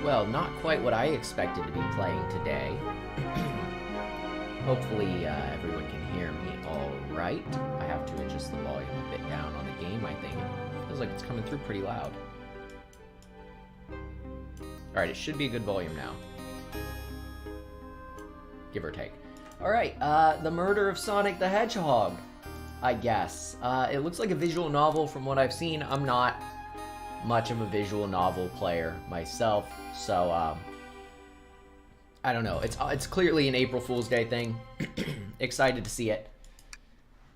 Well, not quite what I expected to be playing today. Hopefully everyone can hear me all right. I have to adjust the volume a bit down on the game, I think. It feels like it's coming through pretty loud. Alright, it should be a good volume now. Give or take. Alright, The Murder of Sonic the Hedgehog, I guess. It looks like a visual novel from what I've seen. I'm not much of a visual novel player myself, so I don't know. It's clearly an April Fool's Day thing. Excited to see it.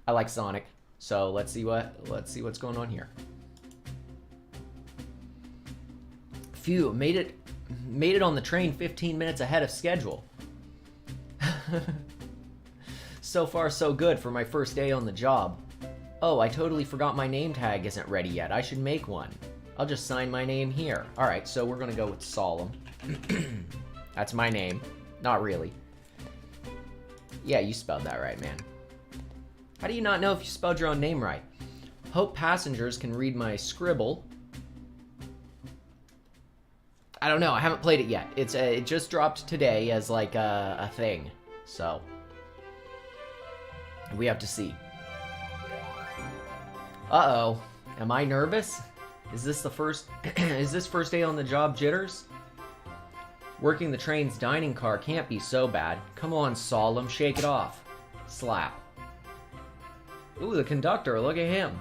I like Sonic, so let's see what's going on here. Phew, made it on the train 15 minutes ahead of schedule. So far so good for my first day on the job. Oh, I totally forgot my name tag isn't ready yet. I should make one. I'll just sign my name here. Alright, so we're gonna go with Solemn. That's my name. Not really. Yeah, you spelled that right, man. How do you not know if you spelled your own name right? Hope passengers can read my scribble. I don't know, I haven't played it yet. It just dropped today as like a thing. So we have to see. Uh-oh. Am I nervous? Is this the first is this first day on the job jitters? Working the train's dining car can't be so bad. Come on, Solemn, shake it off. Slap. Ooh, the conductor, look at him.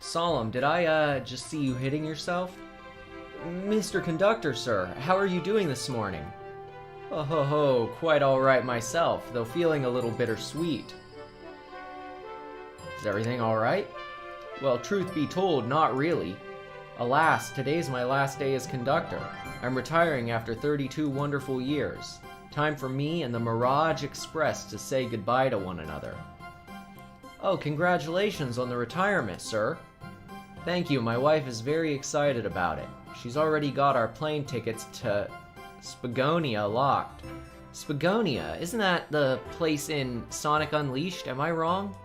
Solemn, did I just see you hitting yourself? Mr. Conductor, sir, how are you doing this morning? Oh ho ho, quite alright myself, though feeling a little bittersweet. Is everything alright? Well, truth be told, not really. Alas, today's my last day as conductor. I'm retiring after 32 wonderful years. Time for me and the Mirage Express to say goodbye to one another. Oh, congratulations on the retirement, sir. Thank you, my wife is very excited about it. She's already got our plane tickets to Spagonia locked. Spagonia, isn't that the place in Sonic Unleashed? Am I wrong?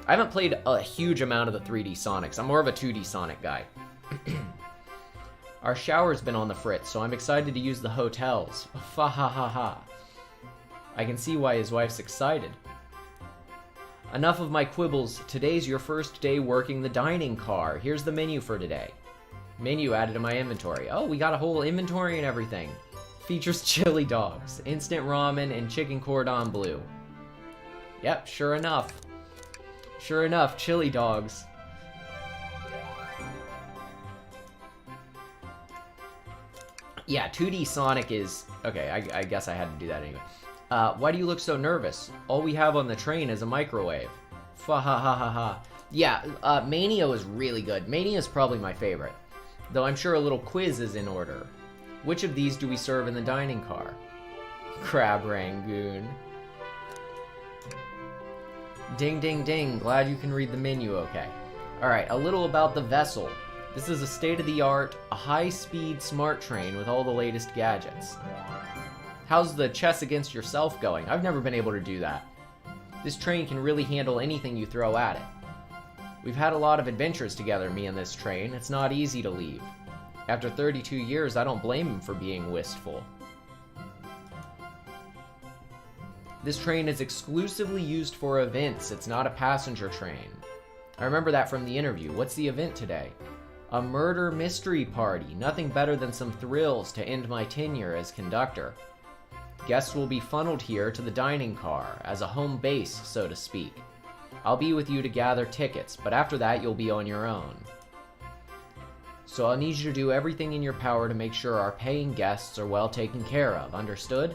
I haven't played a huge amount of the 3D Sonics. I'm more of a 2D Sonic guy. Our shower's been on the fritz, so I'm excited to use the hotels. Fa ha ha ha. I can see why his wife's excited. Enough of my quibbles. Today's your first day working the dining car. Here's the menu for today. Menu added to my inventory. Oh, we got a whole inventory and everything. Features chili dogs, instant ramen, and chicken cordon bleu. Yep, sure enough. Sure enough, chili dogs. Yeah, 2D Sonic is... Okay, I guess I had to do that anyway. Why do you look so nervous? All we have on the train is a microwave. Fa ha ha ha ha. Yeah, Mania was really good. Mania is probably my favorite. Though I'm sure a little quiz is in order. Which of these do we serve in the dining car? Crab Rangoon. Ding, ding, ding. Glad you can read the menu okay. Alright, a little about the vessel. This is a state-of-the-art, a high-speed smart train with all the latest gadgets. How's the chess against yourself going? I've never been able to do that. This train can really handle anything you throw at it. We've had a lot of adventures together, me and this train. It's not easy to leave. After 32 years, I don't blame him for being wistful. This train is exclusively used for events. It's not a passenger train. I remember that from the interview. What's the event today? A murder mystery party. Nothing better than some thrills to end my tenure as conductor. Guests will be funneled here to the dining car, as a home base, so to speak. I'll be with you to gather tickets, but after that you'll be on your own. So I'll need you to do everything in your power to make sure our paying guests are well taken care of, understood?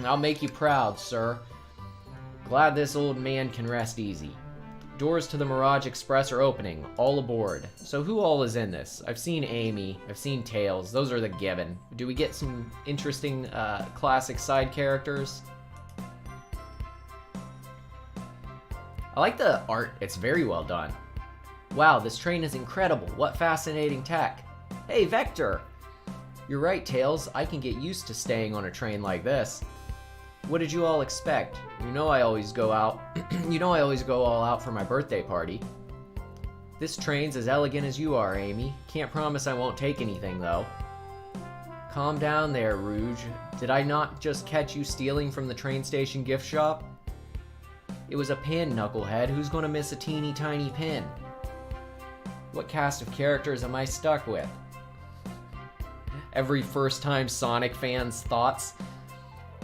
I'll make you proud, sir. Glad this old man can rest easy. Doors to the Mirage Express are opening, all aboard. So who all is in this? I've seen Amy, I've seen Tails, those are the given. Do we get some interesting classic side characters? I like the art, it's very well done. Wow, this train is incredible, what fascinating tech. Hey, Vector! You're right, Tails, I can get used to staying on a train like this. What did you all expect? You know I always go out. You know I always go all out for my birthday party. This train's as elegant as you are, Amy. Can't promise I won't take anything, though. Calm down there, Rouge. Did I not just catch you stealing from the train station gift shop? It was a pin, Knucklehead. Who's gonna miss a teeny tiny pin? What cast of characters am I stuck with? Every first-time Sonic fan's thoughts.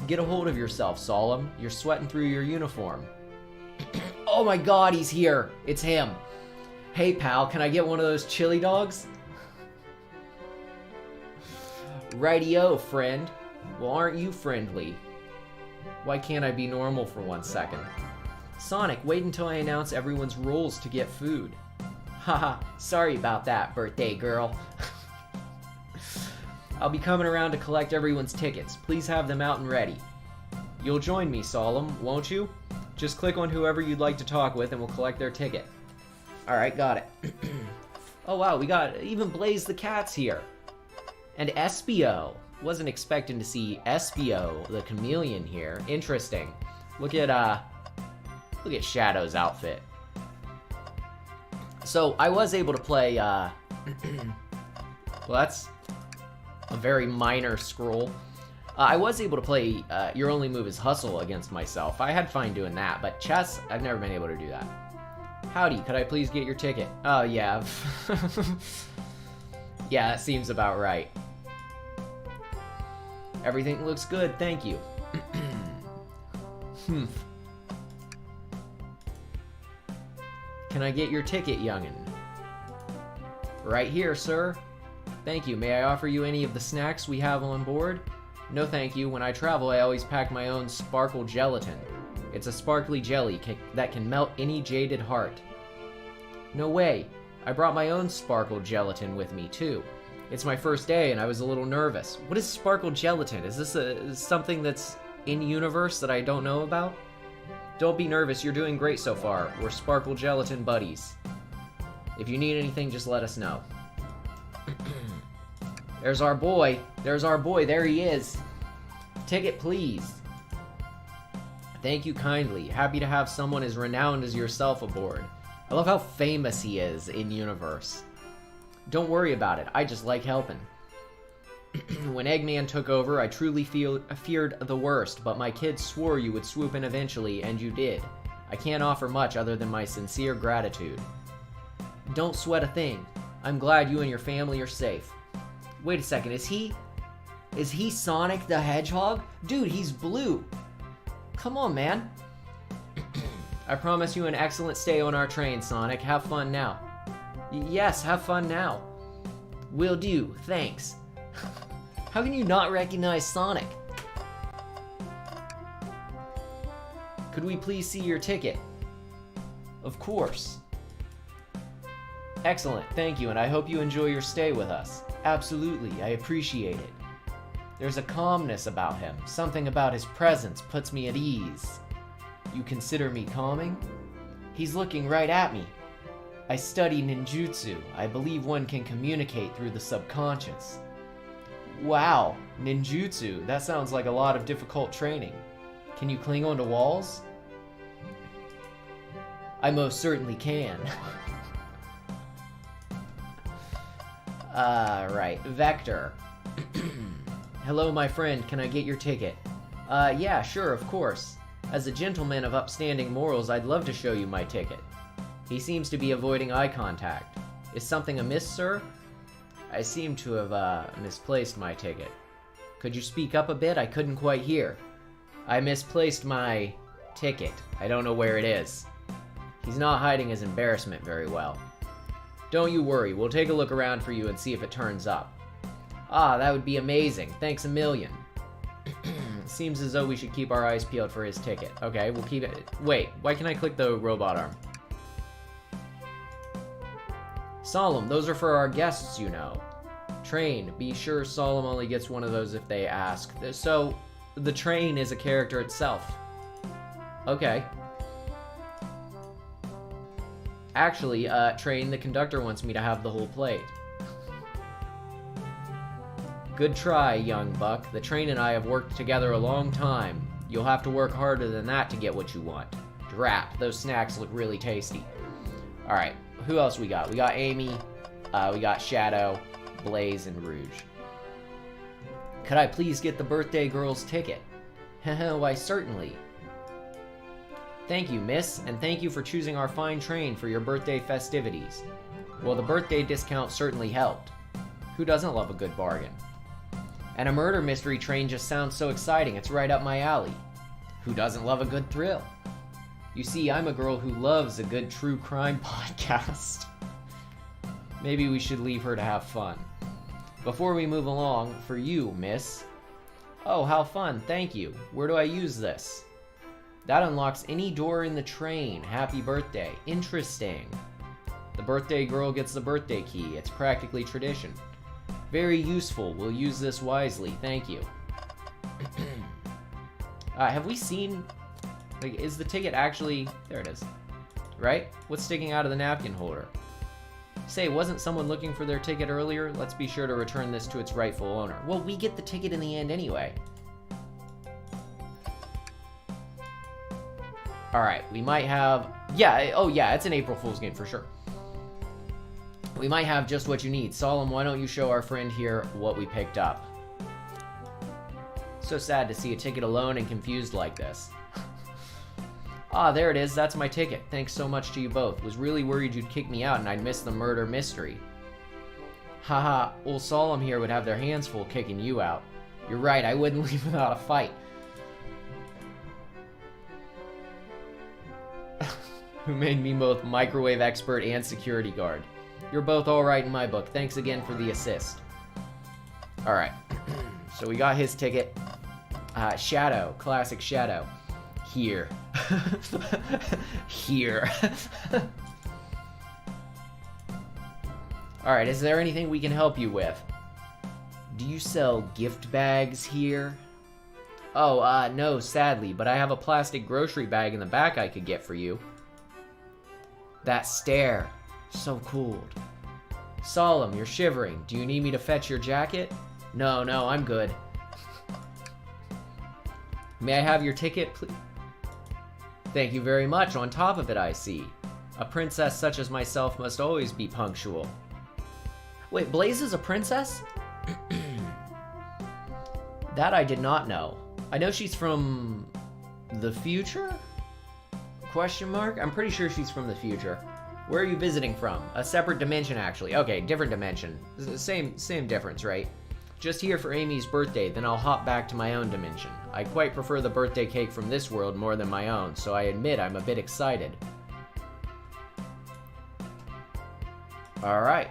Get a hold of yourself, Solemn. You're sweating through your uniform. Oh my god, he's here! It's him! Hey pal, can I get one of those chili dogs? Rightio, friend. Well, aren't you friendly? Why can't I be normal for 1 second? Sonic, wait until I announce everyone's roles to get food. Haha, sorry about that, birthday girl. I'll be coming around to collect everyone's tickets. Please have them out and ready. You'll join me, Solemn, won't you? Just click on whoever you'd like to talk with and we'll collect their ticket. Alright, got it. Oh wow, we got even Blaze the Cat's here. And Espio. Wasn't expecting to see Espio, the chameleon here. Interesting. Look at Shadow's outfit. So, I was able to play, well, that's a very minor scroll. I was able to play Your Only Move is Hustle against myself. I had fun doing that, but chess, I've never been able to do that. Howdy, could I please get your ticket? Oh, yeah. Yeah, that seems about right. Everything looks good, thank you. Can I get your ticket, youngin? Right here, sir. Thank you. May I offer you any of the snacks we have on board? No thank you. When I travel, I always pack my own sparkle gelatin. It's a sparkly jelly that can melt any jaded heart. No way. I brought my own sparkle gelatin with me, too. It's my first day, and I was a little nervous. What is sparkle gelatin? Is this something that's in-universe that I don't know about? Don't be nervous. You're doing great so far. We're sparkle gelatin buddies. If you need anything, just let us know. There's our boy. There's our boy. There he is. Ticket, please. Thank you kindly. Happy to have someone as renowned as yourself aboard. I love how famous he is in-universe. Don't worry about it. I just like helping. When Eggman took over, I truly feared the worst, but my kids swore you would swoop in eventually, and you did. I can't offer much other than my sincere gratitude. Don't sweat a thing. I'm glad you and your family are safe. Wait a second, is he Sonic the Hedgehog? Dude, he's blue. Come on, man. I promise you an excellent stay on our train, Sonic. Have fun now. Yes, have fun now. Will do, thanks. How can you not recognize Sonic? Could we please see your ticket? Of course. Excellent, thank you, and I hope you enjoy your stay with us. Absolutely, I appreciate it. There's a calmness about him. Something about his presence puts me at ease. You consider me calming? He's looking right at me. I study ninjutsu. I believe one can communicate through the subconscious. Wow, ninjutsu. That sounds like a lot of difficult training. Can you cling onto walls? I most certainly can. Right. Vector. Hello, my friend. Can I get your ticket? Yeah, sure, of course. As a gentleman of upstanding morals, I'd love to show you my ticket. He seems to be avoiding eye contact. Is something amiss, sir? I seem to have, misplaced my ticket. Could you speak up a bit? I couldn't quite hear. I misplaced my ticket. I don't know where it is. He's not hiding his embarrassment very well. Don't you worry, we'll take a look around for you and see if it turns up. Ah, that would be amazing. Thanks a million. Seems as though we should keep our eyes peeled for his ticket. Okay, we'll keep it. Wait, why can't I click the robot arm? Solemn, those are for our guests, you know. Train, be sure Solemn only gets one of those if they ask. So, the train is a character itself. Okay. Actually, Train, the conductor wants me to have the whole plate. Good try, young buck. The Train and I have worked together a long time. You'll have to work harder than that to get what you want. Drat, those snacks look really tasty. Alright, who else we got? We got Amy, we got Shadow, Blaze, and Rouge. Could I please get the birthday girl's ticket? Why, certainly. Thank you, miss, and thank you for choosing our fine train for your birthday festivities. Well, the birthday discount certainly helped. Who doesn't love a good bargain? And a murder mystery train just sounds so exciting, it's right up my alley. Who doesn't love a good thrill? You see, I'm a girl who loves a good true crime podcast. Maybe we should leave her to have fun. Before we move along, for you, miss. Oh, how fun, thank you. Where do I use this? That unlocks any door in the train. Happy birthday. Interesting. The birthday girl gets the birthday key. It's practically tradition. Very useful. We'll use this wisely. Thank you. Have we seen... Like, is the ticket actually... There it is. Right? What's sticking out of the napkin holder? Say, wasn't someone looking for their ticket earlier? Let's be sure to return this to its rightful owner. Well, we get the ticket in the end anyway. Alright, we might have... Yeah, oh yeah, it's an April Fool's game for sure. We might have just what you need. Solemn, why don't you show our friend here what we picked up? So sad to see a ticket alone and confused like this. Ah, there it is. That's my ticket. Thanks so much to you both. Was really worried you'd kick me out and I'd miss the murder mystery. Haha, old Solemn here would have their hands full kicking you out. You're right, I wouldn't leave without a fight. Who made me both microwave expert and security guard. You're both alright in my book. Thanks again for the assist. Alright. So we got his ticket. Shadow. Classic Shadow. Here. Here. Alright, is there anything we can help you with? Do you sell gift bags here? Oh, no, sadly, but I have a plastic grocery bag in the back I could get for you. That stare. So cooled. Solemn, you're shivering. Do you need me to fetch your jacket? No, I'm good. May I have your ticket, please? Thank you very much. On top of it, I see. A princess such as myself must always be punctual. Wait, Blaze is a princess? That I did not know. I know she's from... the future? Question mark? I'm pretty sure she's from the future. Where are you visiting from? A separate dimension, actually. Okay, different dimension. Same difference, right? Just here for Amy's birthday, then I'll hop back to my own dimension. I quite prefer the birthday cake from this world more than my own, so I admit I'm a bit excited. Alright.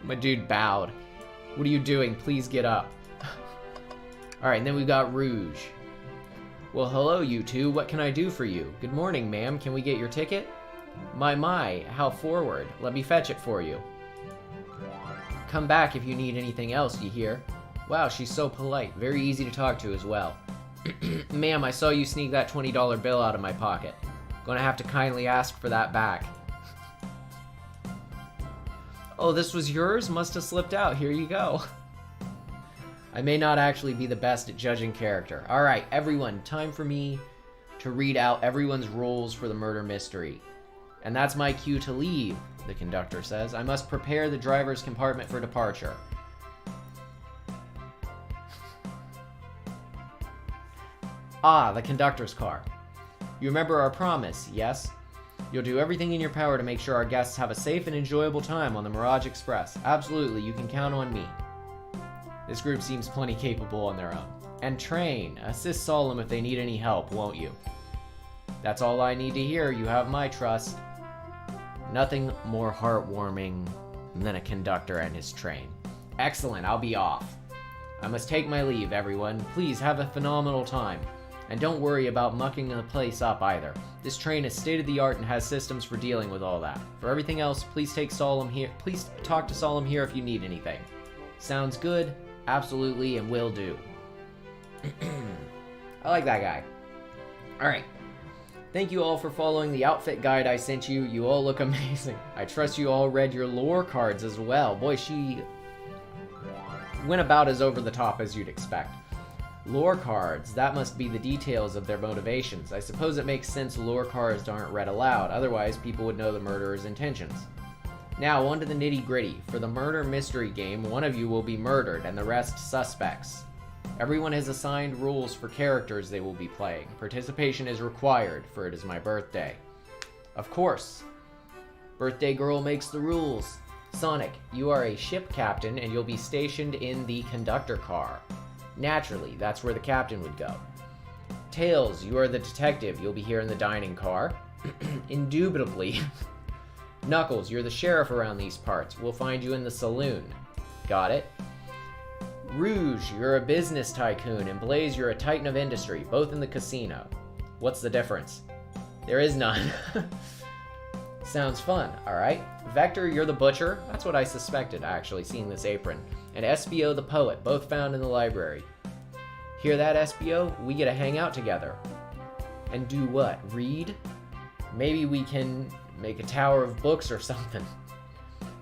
My dude bowed. What are you doing? Please get up. Alright, and then we've got Rouge. Well, hello, you two. What can I do for you? Good morning, ma'am. Can we get your ticket? My, how forward. Let me fetch it for you. Come back if you need anything else, you hear? Wow, she's so polite. Very easy to talk to as well. Ma'am, I saw you sneak that $20 bill out of my pocket. Gonna have to kindly ask for that back. Oh, this was yours? Must have slipped out. Here you go. I may not actually be the best at judging character. Alright, everyone, time for me to read out everyone's roles for the murder mystery. And that's my cue to leave, the conductor says. I must prepare the driver's compartment for departure. Ah, the conductor's car. You remember our promise, yes? You'll do everything in your power to make sure our guests have a safe and enjoyable time on the Mirage Express. Absolutely, you can count on me. This group seems plenty capable on their own. And train. Assist Solemn if they need any help, won't you? That's all I need to hear. You have my trust. Nothing more heartwarming than a conductor and his train. Excellent, I'll be off. I must take my leave, everyone. Please have a phenomenal time. And don't worry about mucking the place up either. This train is state-of-the-art and has systems for dealing with all that. For everything else, please talk to Solemn here if you need anything. Sounds good? Absolutely, and will do. I like that guy. Alright. Thank you all for following the outfit guide I sent you. You all look amazing. I trust you all read your lore cards as well. Boy, she went about as over the top as you'd expect. Lore cards, that must be the details of their motivations. I suppose it makes sense lore cards aren't read aloud, otherwise people would know the murderer's intentions. Now, on to the nitty-gritty. For the murder mystery game, one of you will be murdered and the rest suspects. Everyone has assigned rules for characters they will be playing. Participation is required, for it is my birthday. Of course. Birthday girl makes the rules. Sonic, you are a ship captain and you'll be stationed in the conductor car. Naturally, that's where the captain would go. Tails, you are the detective. You'll be here in the dining car. Indubitably. Knuckles, you're the sheriff around these parts. We'll find you in the saloon. Got it? Rouge, you're a business tycoon, and Blaze, you're a titan of industry, both in the casino. What's the difference? There is none. Sounds fun, alright. Vector, you're the butcher. That's what I suspected, actually, seeing this apron. And SBO the poet, both found in the library. Hear that, SBO? We get to hang out together. And do what? Read? Maybe we can make a tower of books or something.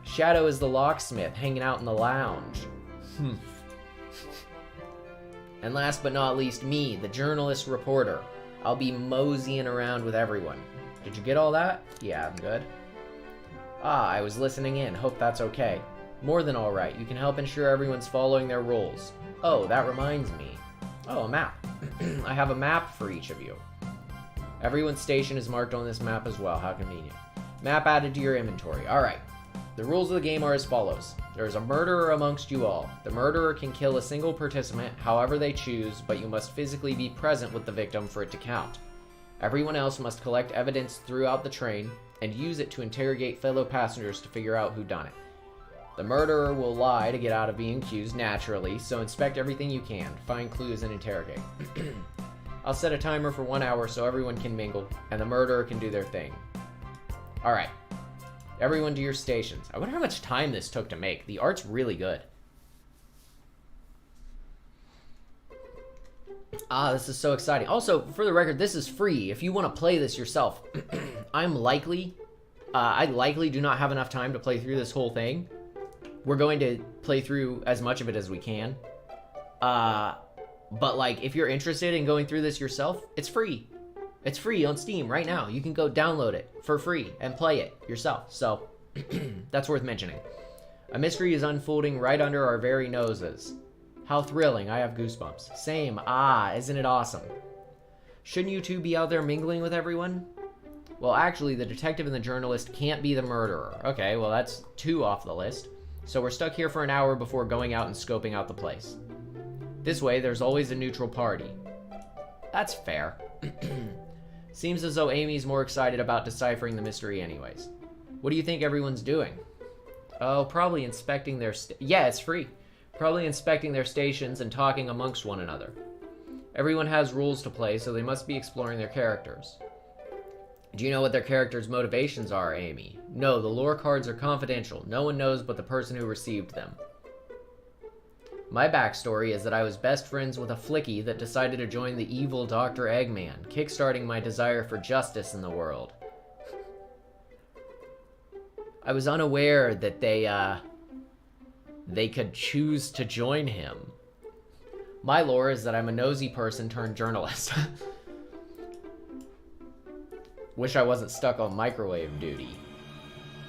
Shadow is the locksmith, hanging out in the lounge. And last but not least, me, the journalist reporter. I'll be moseying around with everyone. Did you get all that? Yeah, I'm good. Ah, I was listening in. Hope that's okay. More than alright. You can help ensure everyone's following their rules. Oh, that reminds me. Oh, a map. I have a map for each of you. Everyone's station is marked on this map as well. How convenient. Map added to your inventory. Alright. The rules of the game are as follows. There is a murderer amongst you all. The murderer can kill a single participant however they choose, but you must physically be present with the victim for it to count. Everyone else must collect evidence throughout the train and use it to interrogate fellow passengers to figure out who done it. The murderer will lie to get out of being accused naturally, so inspect everything you can, find clues, and interrogate. I'll set a timer for 1 hour so everyone can mingle, and the murderer can do their thing. Alright. Everyone to your stations. I wonder how much time this took to make. The art's really good. Ah, this is so exciting. Also, for the record, this is free. If you want to play this yourself, I likely do not have enough time to play through this whole thing. We're going to play through as much of it as we can. But, like, if you're interested in going through this yourself, it's free. It's free on Steam right now. You can go download it for free and play it yourself. So, that's worth mentioning. A mystery is unfolding right under our very noses. How thrilling. I have goosebumps. Same. Ah, isn't it awesome? Shouldn't you two be out there mingling with everyone? Well, actually, the detective and the journalist can't be the murderer. Okay, well, that's 2 off the list. So we're stuck here for an hour before going out and scoping out the place. This way, there's always a neutral party. That's fair. Seems as though Amy's more excited about deciphering the mystery anyways. What do you think everyone's doing? Oh, probably inspecting their yeah, it's free. Probably inspecting their stations and talking amongst one another. Everyone has rules to play, so they must be exploring their characters. Do you know what their characters' motivations are, Amy? No, the lore cards are confidential. No one knows but the person who received them. My backstory is that I was best friends with a flicky that decided to join the evil Dr. Eggman, kickstarting my desire for justice in the world. I was unaware that they could choose to join him. My lore is that I'm a nosy person turned journalist. Wish I wasn't stuck on microwave duty.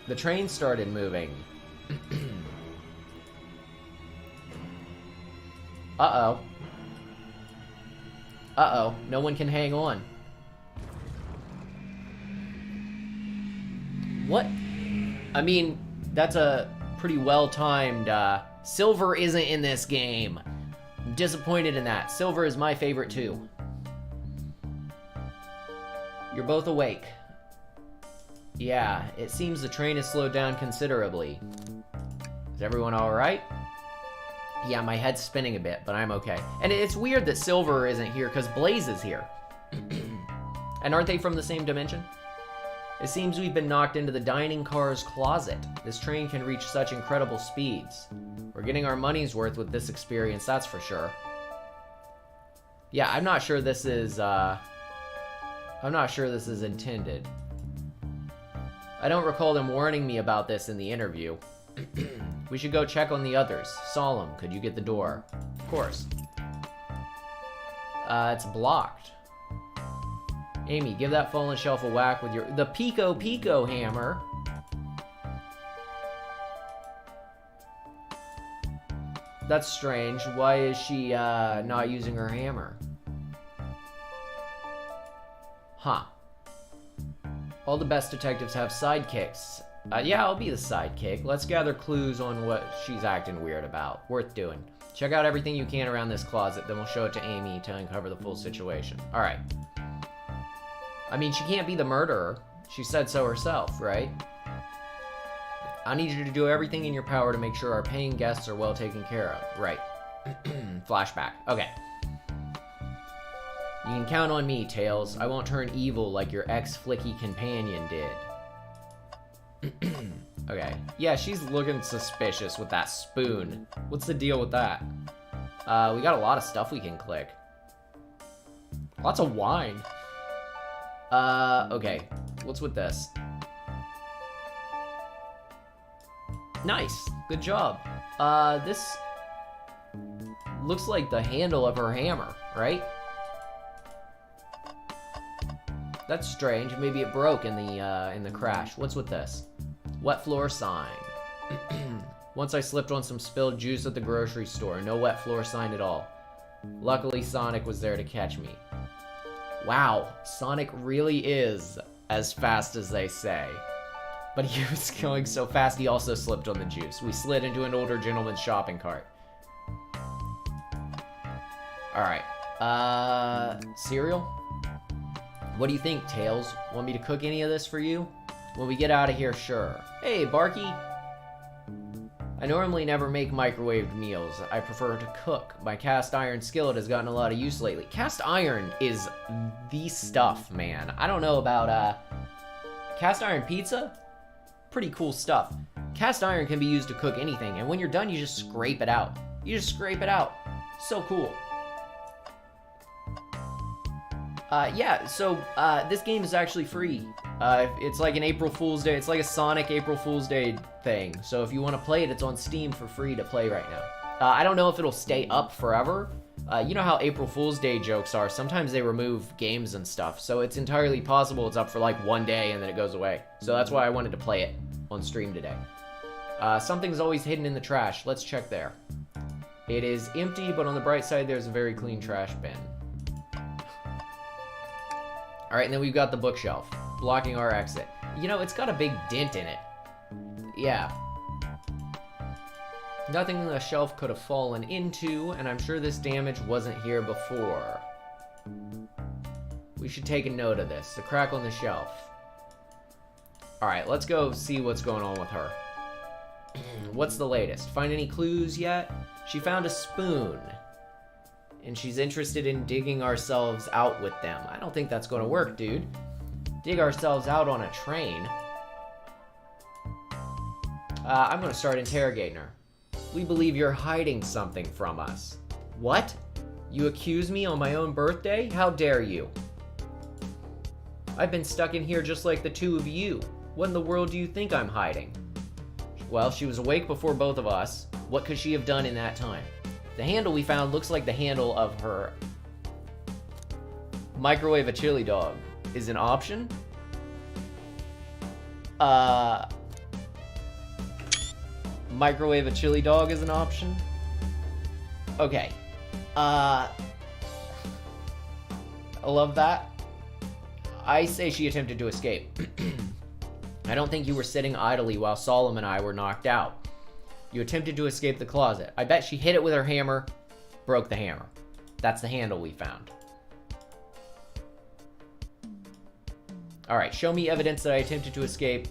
The train started moving. Uh-oh. Uh-oh. No one can hang on. What? I mean, that's a pretty well-timed, Silver isn't in this game. I'm disappointed in that. Silver is my favorite, too. You're both awake. Yeah, it seems the train has slowed down considerably. Is everyone alright? Yeah, my head's spinning a bit, but I'm okay. And it's weird that Silver isn't here, because Blaze is here. And aren't they from the same dimension? It seems we've been knocked into the dining car's closet. This train can reach such incredible speeds. We're getting our money's worth with this experience, that's for sure. Yeah, I'm not sure this is intended. I don't recall them warning me about this in the interview. We should go check on the others. Solemn, could you get the door? Of course. It's blocked. Amy, give that fallen shelf a whack with the Pico hammer. That's strange. Why is she not using her hammer? Huh. All the best detectives have sidekicks. Yeah, I'll be the sidekick. Let's gather clues on what she's acting weird about. Worth doing. Check out everything you can around this closet, then we'll show it to Amy to uncover the full situation. Alright. I mean, she can't be the murderer. She said so herself, right? I need you to do everything in your power to make sure our paying guests are well taken care of. Right. Flashback. Okay. You can count on me, Tails. I won't turn evil like your ex-flicky companion did. Okay. Yeah, she's looking suspicious with that spoon. What's the deal with that? We got a lot of stuff we can click. Lots of wine. Okay. What's with this? Nice. Good job. This looks like the handle of her hammer, right? That's strange. Maybe it broke in the crash. What's with this? Wet floor sign. Once I slipped on some spilled juice at the grocery store. No wet floor sign at all. Luckily, Sonic was there to catch me. Wow, Sonic really is as fast as they say. But he was going so fast, he also slipped on the juice. We slid into an older gentleman's shopping cart. Alright. Cereal? What do you think, Tails? Want me to cook any of this for you? When we get out of here, sure. Hey, Barky! I normally never make microwaved meals. I prefer to cook. My cast iron skillet has gotten a lot of use lately. Cast iron is the stuff, man. I don't know about, cast iron pizza? Pretty cool stuff. Cast iron can be used to cook anything, and when you're done, you just scrape it out. You just scrape it out. So cool. Yeah, so, this game is actually free. It's like an April Fool's Day. It's like a Sonic April Fool's Day thing. So if you want to play it, it's on Steam for free to play right now. I don't know if it'll stay up forever. You know how April Fool's Day jokes are. Sometimes they remove games and stuff. So it's entirely possible it's up for like one day and then it goes away. So that's why I wanted to play it on stream today. Something's always hidden in the trash. Let's check there. It is empty, but on the bright side, there's a very clean trash bin. Alright, and then we've got the bookshelf, blocking our exit. You know, it's got a big dent in it. Yeah. Nothing the shelf could have fallen into, and I'm sure this damage wasn't here before. We should take a note of this, the crack on the shelf. Alright, let's go see what's going on with her. What's the latest? Find any clues yet? She found a spoon. And she's interested in digging ourselves out with them. I don't think that's gonna work, dude. Dig ourselves out on a train. I'm gonna start interrogating her. We believe you're hiding something from us. What? You accuse me on my own birthday? How dare you? I've been stuck in here just like the two of you. What in the world do you think I'm hiding? Well, she was awake before both of us. What could she have done in that time? The handle we found looks like the handle of her microwave a chili dog. Is an option? Microwave a chili dog is an option? Okay. I love that. I say she attempted to escape. I don't think you were sitting idly while Solemn and I were knocked out. You attempted to escape the closet. I bet she hit it with her hammer, broke the hammer. That's the handle we found. Alright, show me evidence that I attempted to escape,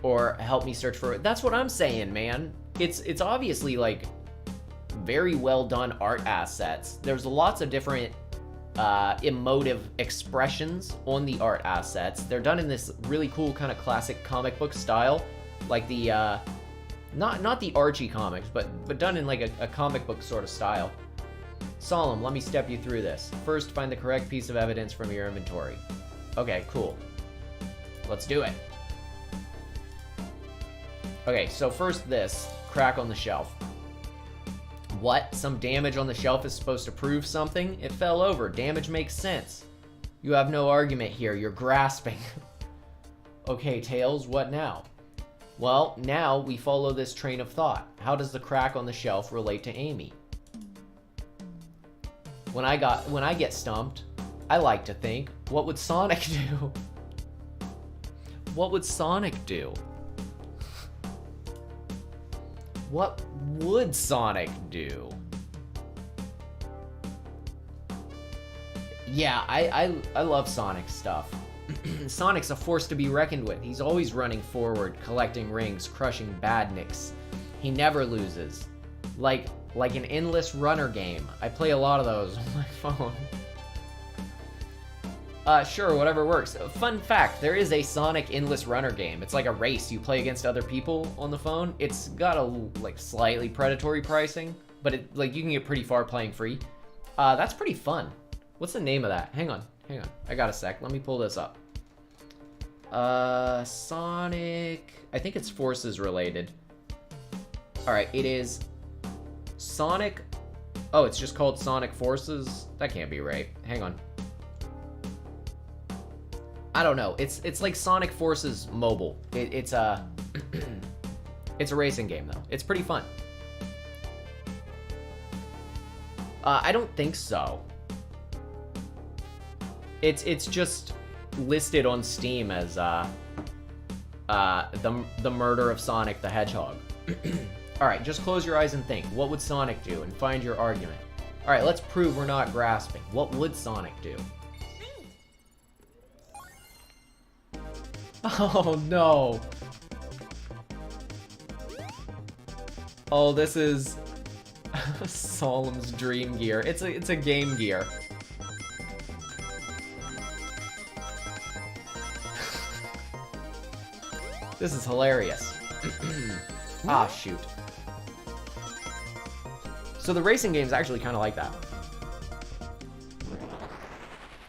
or help me search for it. That's what I'm saying, man. It's obviously, like, very well done art assets. There's lots of different emotive expressions on the art assets. They're done in this really cool kind of classic comic book style, like the not the Archie comics, but done in like a comic book sort of style. Solemn, let me step you through this. First, find the correct piece of evidence from your inventory. Okay, cool. Let's do it. Okay, so first this crack on the shelf. What? Some damage on the shelf is supposed to prove something? It fell over. Damage makes sense. You have no argument here. You're grasping. Okay, Tails, what now? Well, now we follow this train of thought. How does the crack on the shelf relate to Amy? When I get stumped, I like to think, what would Sonic do? What would Sonic do? What would Sonic do? Yeah, I love Sonic stuff. Sonic's a force to be reckoned with. He's always running forward, collecting rings, crushing badniks. He never loses. Like an endless runner game. I play a lot of those on my phone. Sure, whatever works. Fun fact, there is a Sonic Endless Runner game. It's like a race. You play against other people on the phone. It's got a, like, slightly predatory pricing, but it, like, you can get pretty far playing free. That's pretty fun. What's the name of that? Hang on. I got a sec. Let me pull this up. Sonic... I think it's Forces related. Alright, it is Sonic... Oh, it's just called Sonic Forces? That can't be right. Hang on. I don't know. It's like Sonic Forces Mobile. It's a it's a racing game though. It's pretty fun. I don't think so. It's just listed on Steam as the murder of Sonic the Hedgehog. All right, just close your eyes and think. What would Sonic do? And find your argument. All right, let's prove we're not grasping. What would Sonic do? Oh no. Oh, this is Solemn's Dream Gear. It's a Game Gear. This is hilarious. Ah, shoot. So the racing game's actually kind of like that.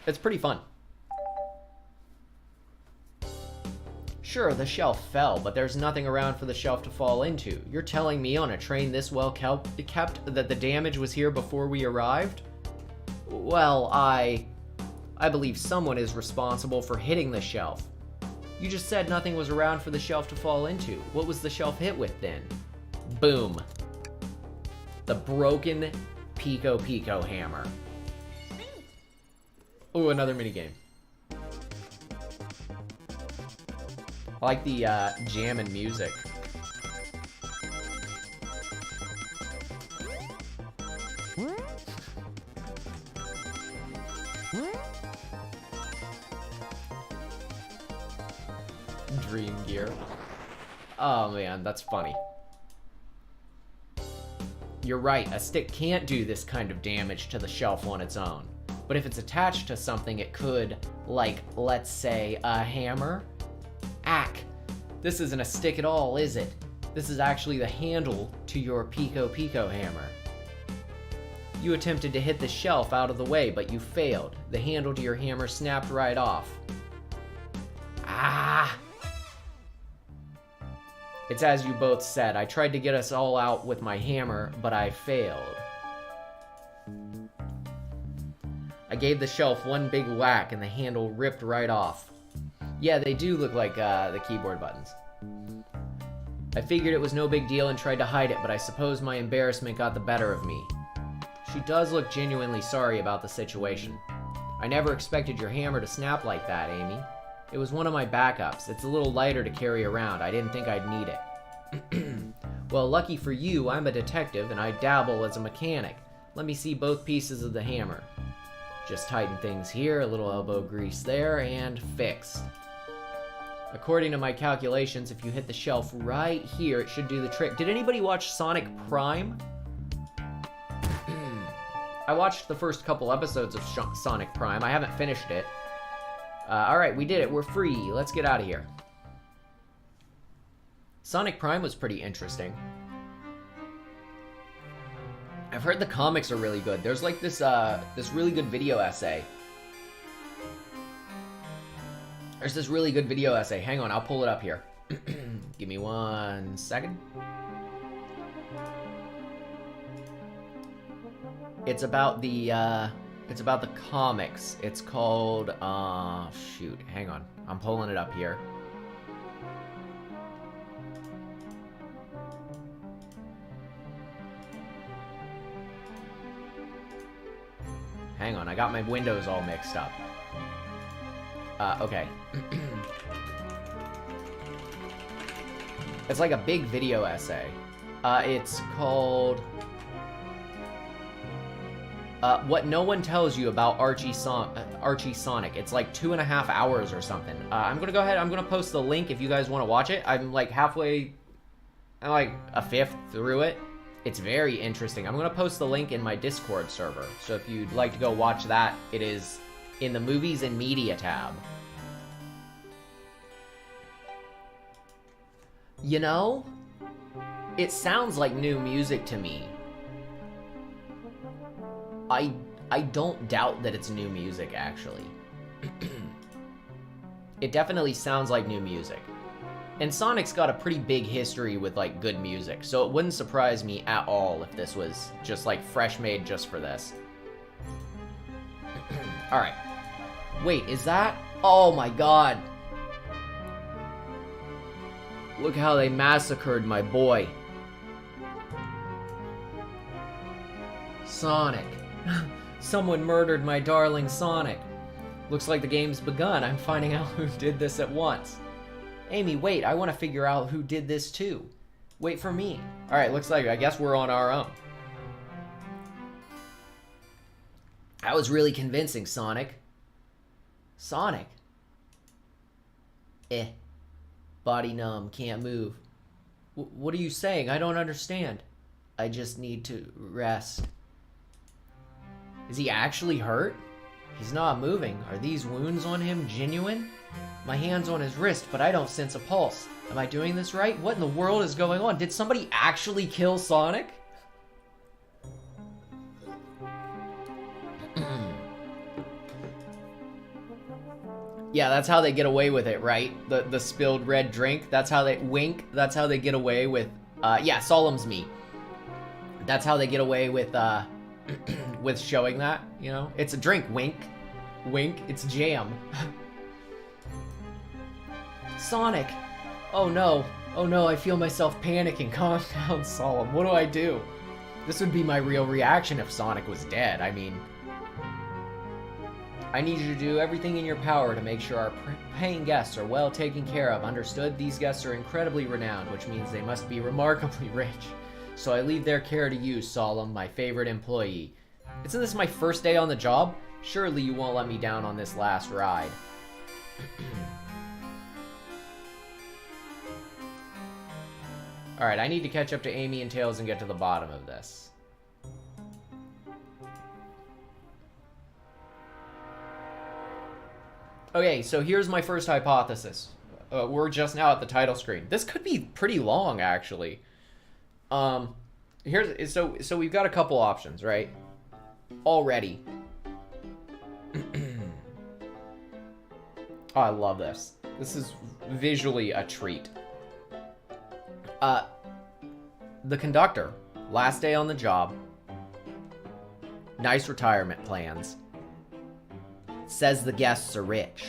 It's pretty fun. Sure, the shelf fell, but there's nothing around for the shelf to fall into. You're telling me on a train this well kept that the damage was here before we arrived? Well, I believe someone is responsible for hitting the shelf. You just said nothing was around for the shelf to fall into. What was the shelf hit with then? Boom. The broken Pico Pico hammer. Ooh, another minigame. I like the jammin' music. Dream Gear. Oh man, that's funny. You're right, a stick can't do this kind of damage to the shelf on its own. But if it's attached to something, it could, like, let's say, a hammer? Ack, this isn't a stick at all, is it? This is actually the handle to your Pico Pico hammer. You attempted to hit the shelf out of the way, but you failed. The handle to your hammer snapped right off. Ah! It's as you both said. I tried to get us all out with my hammer, but I failed. I gave the shelf one big whack and the handle ripped right off. Yeah, they do look like the keyboard buttons. I figured it was no big deal and tried to hide it, but I suppose my embarrassment got the better of me. She does look genuinely sorry about the situation. I never expected your hammer to snap like that, Amy. It was one of my backups. It's a little lighter to carry around. I didn't think I'd need it. Well, lucky for you, I'm a detective and I dabble as a mechanic. Let me see both pieces of the hammer. Just tighten things here, a little elbow grease there, and fixed. According to my calculations, if you hit the shelf right here, it should do the trick. Did anybody watch Sonic Prime? I watched the first couple episodes of Sonic Prime. I haven't finished it. Alright, we did it. We're free. Let's get out of here. Sonic Prime was pretty interesting. I've heard the comics are really good. There's like this really good video essay. There's this really good video essay. Hang on, I'll pull it up here. Give me 1 second. It's about the comics. It's called shoot, hang on. I'm pulling it up here. Hang on, I got my windows all mixed up. Okay. It's like a big video essay. It's called What No One Tells You About Archie Sonic. It's like 2.5 hours or something. I'm gonna go ahead, I'm gonna post the link if you guys want to watch it. I'm like a fifth through it. It's very interesting. I'm gonna post the link in my Discord server. So if you'd like to go watch that, it is in the Movies and Media tab. You know, it sounds like new music to me. I don't doubt that it's new music, actually. It definitely sounds like new music. And Sonic's got a pretty big history with, like, good music, so it wouldn't surprise me at all if this was just, like, fresh made just for this. Alright. Wait, is that? Oh my god. Look how they massacred my boy. Sonic. Someone murdered my darling Sonic. Looks like the game's begun. I'm finding out who did this at once. Amy, wait, I want to figure out who did this too. Wait for me. Alright, looks like I guess we're on our own. That was really convincing, Sonic. Sonic? Body numb, can't move. What are you saying? I don't understand. I just need to rest. Is he actually hurt? He's not moving. Are these wounds on him genuine? My hand's on his wrist, but I don't sense a pulse. Am I doing this right? What in the world is going on? Did somebody actually kill Sonic? Yeah, that's how they get away with it, right? The spilled red drink. That's how they wink. That's how they get away with yeah, Solemn's me. That's how they get away with with showing that, you know? It's a drink, wink. Wink, it's jam. Sonic! Oh no, I feel myself panicking. Calm down, Solemn. What do I do? This would be my real reaction if Sonic was dead. I mean, I need you to do everything in your power to make sure our paying guests are well taken care of. Understood? These guests are incredibly renowned, which means they must be remarkably rich. So I leave their care to you, Solemn, my favorite employee. Isn't this my first day on the job? Surely you won't let me down on this last ride. Alright, I need to catch up to Amy and Tails and get to the bottom of this. Okay, so here's my first hypothesis. we're just now at the title screen. This could be pretty long, actually. So we've got a couple options, right? Already. Oh, I love this. This is visually a treat. The conductor, last day on the job, nice retirement plans, says the guests are rich.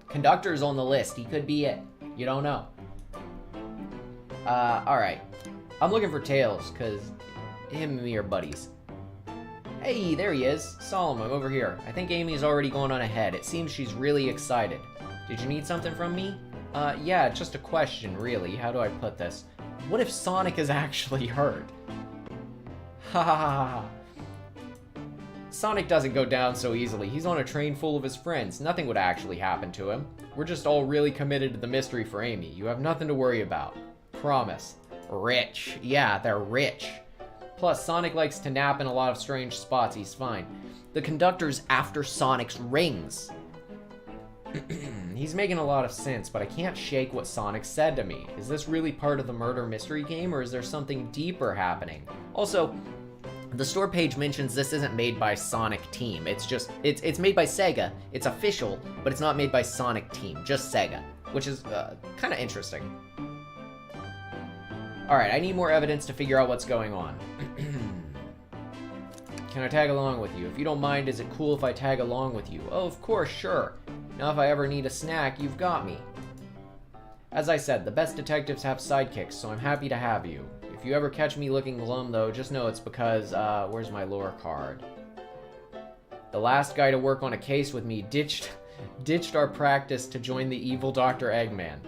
Conductor's on the list. He could be it. You don't know. Alright. I'm looking for Tails, because him and me are buddies. Hey, there he is. Solomon, over here. I think Amy's already gone on ahead. It seems she's really excited. Did you need something from me? Yeah, just a question, really. How do I put this? What if Sonic is actually hurt? Ha ha ha ha. Sonic doesn't go down so easily. He's on a train full of his friends. Nothing would actually happen to him. We're just all really committed to the mystery for Amy. You have nothing to worry about. Promise. Rich. Yeah, they're rich. Plus, Sonic likes to nap in a lot of strange spots. He's fine. The conductor's after Sonic's rings. He's making a lot of sense, but I can't shake what Sonic said to me. Is this really part of the murder mystery game, or is there something deeper happening? Also, the store page mentions this isn't made by Sonic Team. It's made by Sega. It's official, but it's not made by Sonic Team, just Sega, which is kind of interesting. Alright, I need more evidence to figure out what's going on. Can I tag along with you? If you don't mind, is it cool if I tag along with you? Oh, of course, sure. Now if I ever need a snack, you've got me. As I said, the best detectives have sidekicks, so I'm happy to have you. If you ever catch me looking glum, though, just know it's because, where's my lore card? The last guy to work on a case with me ditched our practice to join the evil Dr. Eggman.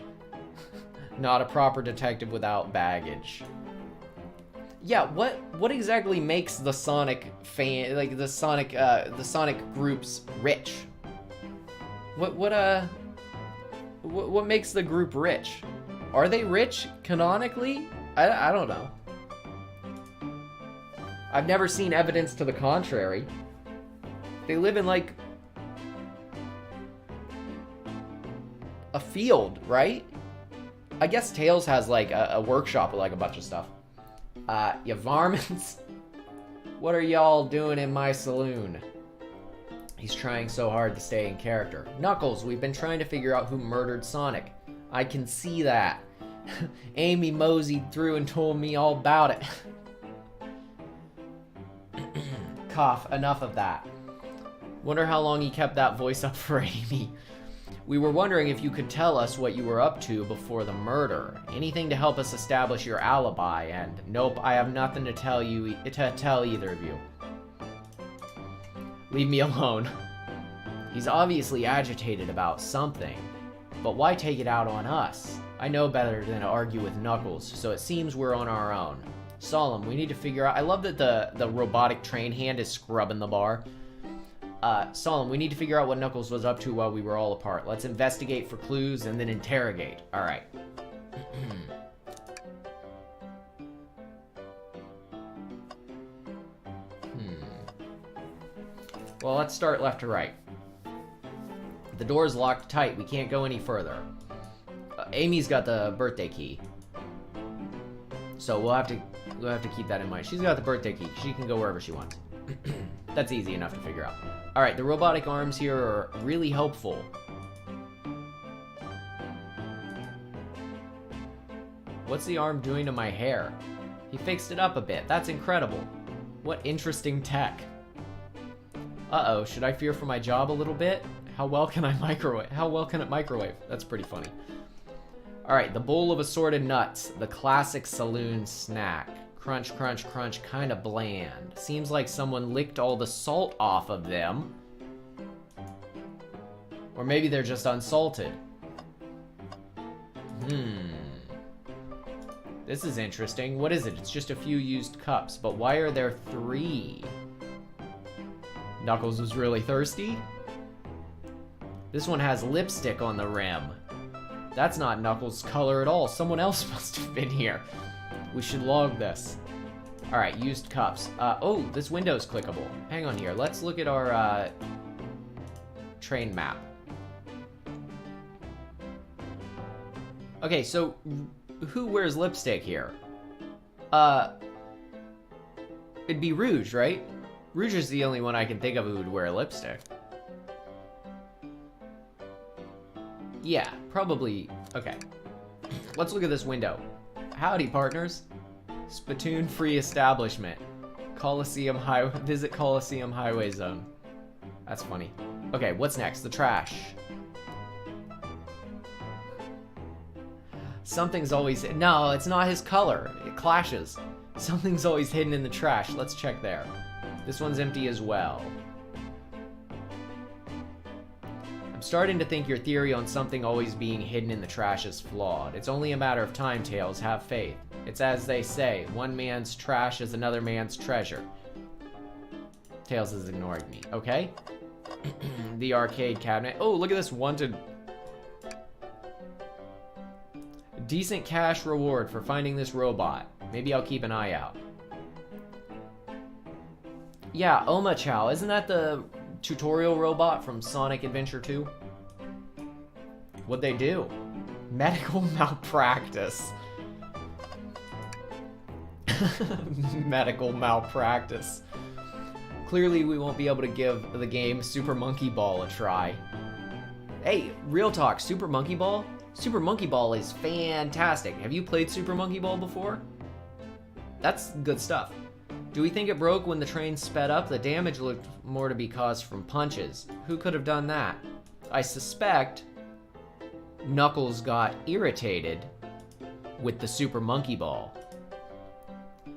Not a proper detective without baggage. Yeah, what exactly makes the Sonic fan, like the Sonic groups rich? What makes the group rich? Are they rich canonically? I don't know. I've never seen evidence to the contrary. They live in like a field, right? I guess Tails has like a workshop with like a bunch of stuff. You varmints? What are y'all doing in my saloon? He's trying so hard to stay in character. Knuckles, we've been trying to figure out who murdered Sonic. I can see that. Amy moseyed through and told me all about it. Cough, enough of that. Wonder how long he kept that voice up for Amy. We were wondering if you could tell us what you were up to before the murder. Anything to help us establish your alibi, and nope, I have nothing to tell either of you. Leave me alone. He's obviously agitated about something, but why take it out on us? I know better than to argue with Knuckles, so it seems we're on our own. Solemn, we need to figure out... I love that the robotic train hand is scrubbing the bar. Solemn, we need to figure out what Knuckles was up to while we were all apart. Let's investigate for clues and then interrogate. Alright. Well, let's start left to right. The door's locked tight. We can't go any further. Amy's got the birthday key. So we'll have to keep that in mind. She's got the birthday key. She can go wherever she wants. That's easy enough to figure out. Alright, the robotic arms here are really helpful. What's the arm doing to my hair? He fixed it up a bit. That's incredible. What interesting tech. Uh-oh, should I fear for my job a little bit? How well can it microwave? That's pretty funny. Alright, the bowl of assorted nuts. The classic saloon snack. Crunch, crunch, crunch, kinda bland. Seems like someone licked all the salt off of them. Or maybe they're just unsalted. This is interesting. What is it? It's just a few used cups, but why are there 3? Knuckles was really thirsty? This one has lipstick on the rim. That's not Knuckles' color at all. Someone else must have been here. We should log this. Alright, used cups. Oh, this window's clickable. Hang on here. Let's look at our, train map. Okay, so who wears lipstick here? It'd be Rouge, right? Rouge is the only one I can think of who would wear lipstick. Yeah, probably. Okay. Let's look at this window. Howdy, partners. Spittoon-free establishment. Visit Coliseum Highway Zone. That's funny. Okay, what's next? The trash. Something's always... No, it's not his color. It clashes. Something's always hidden in the trash. Let's check there. This one's empty as well. I'm starting to think your theory on something always being hidden in the trash is flawed. It's only a matter of time, Tails. Have faith. It's as they say, one man's trash is another man's treasure. Tails is ignoring me. Okay. The arcade cabinet. Oh, look at this wanted... Decent cash reward for finding this robot. Maybe I'll keep an eye out. Yeah, Oma Chow. Isn't that the tutorial robot from Sonic Adventure 2? What'd they do? Medical malpractice. Medical malpractice. Clearly we won't be able to give the game Super Monkey Ball a try. Hey, real talk, Super Monkey Ball? Super Monkey Ball is fantastic. Have you played Super Monkey Ball before? That's good stuff. Do we think it broke when the train sped up? The damage looked more to be caused from punches. Who could have done that? I suspect Knuckles got irritated with the Super Monkey Ball.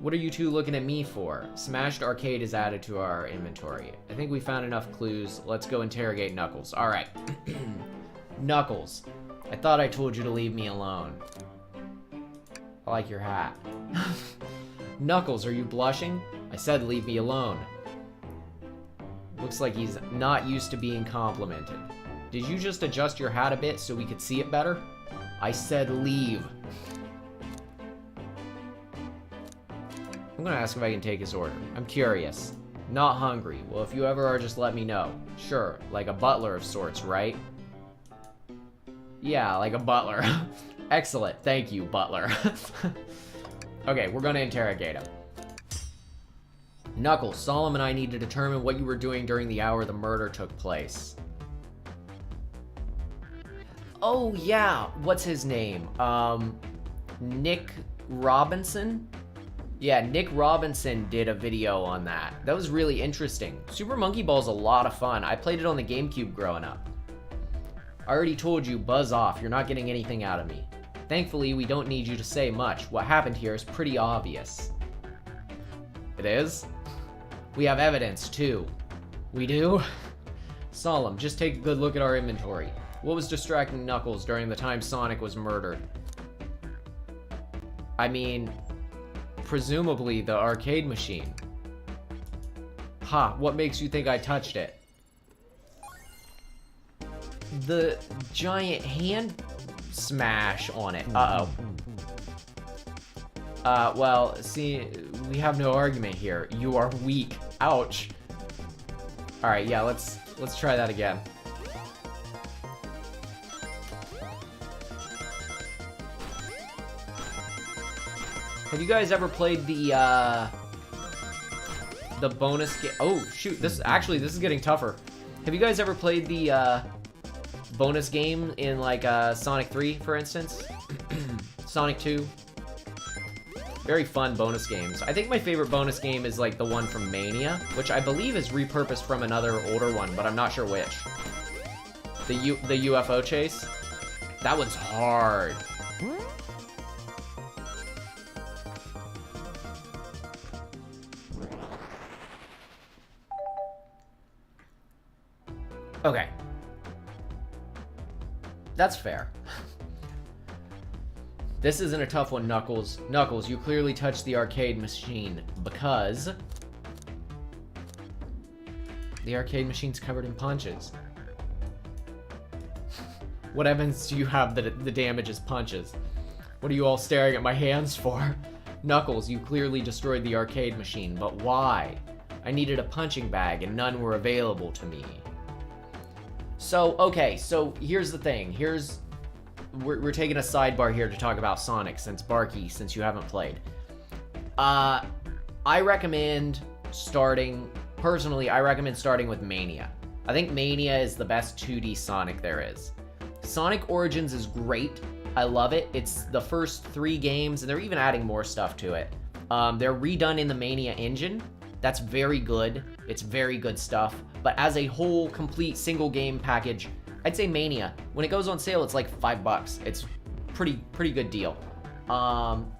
What are you two looking at me for? Smashed Arcade is added to our inventory. I think we found enough clues. Let's go interrogate Knuckles. All right. Knuckles, I thought I told you to leave me alone. I like your hat. Knuckles, are you blushing? I said leave me alone. Looks like he's not used to being complimented. Did you just adjust your hat a bit so we could see it better? I said leave. I'm gonna ask if I can take his order. I'm curious. Not hungry. Well, if you ever are, just let me know. Sure, like a butler of sorts, right? Yeah, like a butler. Excellent. Thank you, butler. Okay, we're gonna interrogate him. Knuckles, Solemn and I need to determine what you were doing during the hour the murder took place. Oh, yeah. What's his name? Nick Robinson? Yeah, Nick Robinson did a video on that. That was really interesting. Super Monkey Ball's a lot of fun. I played it on the GameCube growing up. I already told you, buzz off. You're not getting anything out of me. Thankfully, we don't need you to say much. What happened here is pretty obvious. It is? We have evidence, too. We do? Solemn, just take a good look at our inventory. What was distracting Knuckles during the time Sonic was murdered? I mean, presumably the arcade machine. Ha, what makes you think I touched it? The giant hand smash on it. Uh-oh. Well, see, we have no argument here. You are weak. Ouch. Alright, yeah, let's try that again. Have you guys ever played the bonus game? Oh, shoot, this is getting tougher. Have you guys ever played the, bonus game in, like, Sonic 3, for instance? Sonic 2? Very fun bonus games. I think my favorite bonus game is, like, the one from Mania, which I believe is repurposed from another older one, but I'm not sure which. The UFO chase? That one's hard. Okay. That's fair. This isn't a tough one, Knuckles. Knuckles, you clearly touched the arcade machine because the arcade machine's covered in punches. What evidence do you have that the damage is punches? What are you all staring at my hands for? Knuckles, you clearly destroyed the arcade machine, but why? I needed a punching bag and none were available to me. So, okay, so here's the thing. we're taking a sidebar here to talk about Sonic, since since you haven't played. I recommend starting with Mania. I think Mania is the best 2D Sonic there is. Sonic Origins is great. I love it. It's the first 3 games, and they're even adding more stuff to it. They're redone in the Mania engine. That's very good. It's very good stuff. But as a whole, complete single game package, I'd say Mania. When it goes on sale, it's like $5. It's pretty good deal.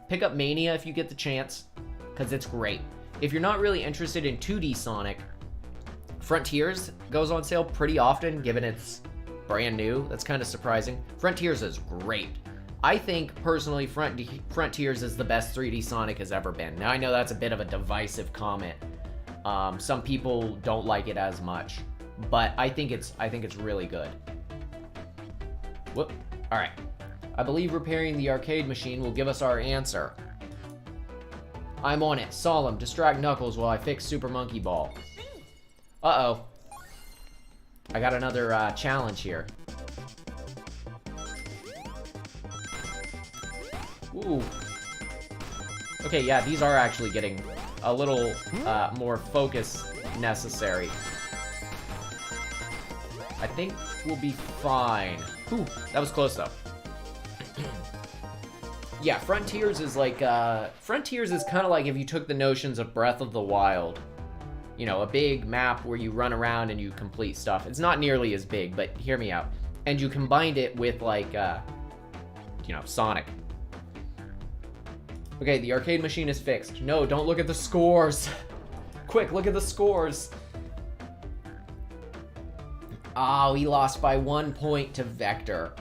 Pick up Mania if you get the chance, because it's great. If you're not really interested in 2D Sonic, Frontiers goes on sale pretty often, given it's brand new. That's kind of surprising. Frontiers is great. I think, personally, Frontiers is the best 3D Sonic has ever been. Now, I know that's a bit of a divisive comment. Some people don't like it as much, but I think it's really good. Whoop. All right. I believe repairing the arcade machine will give us our answer. I'm on it. Solemn, distract Knuckles while I fix Super Monkey Ball. Uh-oh. I got another challenge here. Ooh. Okay, yeah, these are actually getting a little more focus necessary. I think we'll be fine. Ooh, that was close though. Yeah, Frontiers is like, Frontiers is kind of like if you took the notions of Breath of the Wild. You know, a big map where you run around and you complete stuff. It's not nearly as big, but hear me out. And you combined it with like, you know, Sonic. Okay, the arcade machine is fixed. No, don't look at the scores. Quick, look at the scores. Oh, he lost by 1 point to Vector.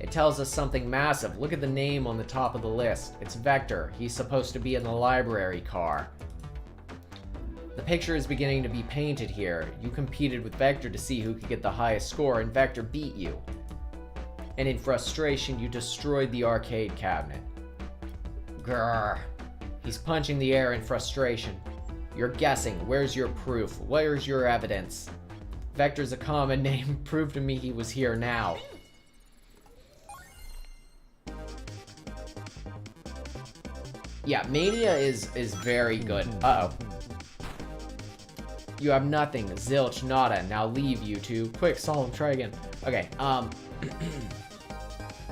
It tells us something massive. Look at the name on the top of the list. It's Vector. He's supposed to be in the library car. The picture is beginning to be painted here. You competed with Vector to see who could get the highest score, and Vector beat you. And in frustration, you destroyed the arcade cabinet. Grrr. He's punching the air in frustration. You're guessing. Where's your proof? Where's your evidence? Vector's a common name. Prove to me he was here now. Yeah, Mania is very good. Uh-oh. You have nothing. Zilch, nada. Now leave, you two. Quick, Solemn, try again. Okay,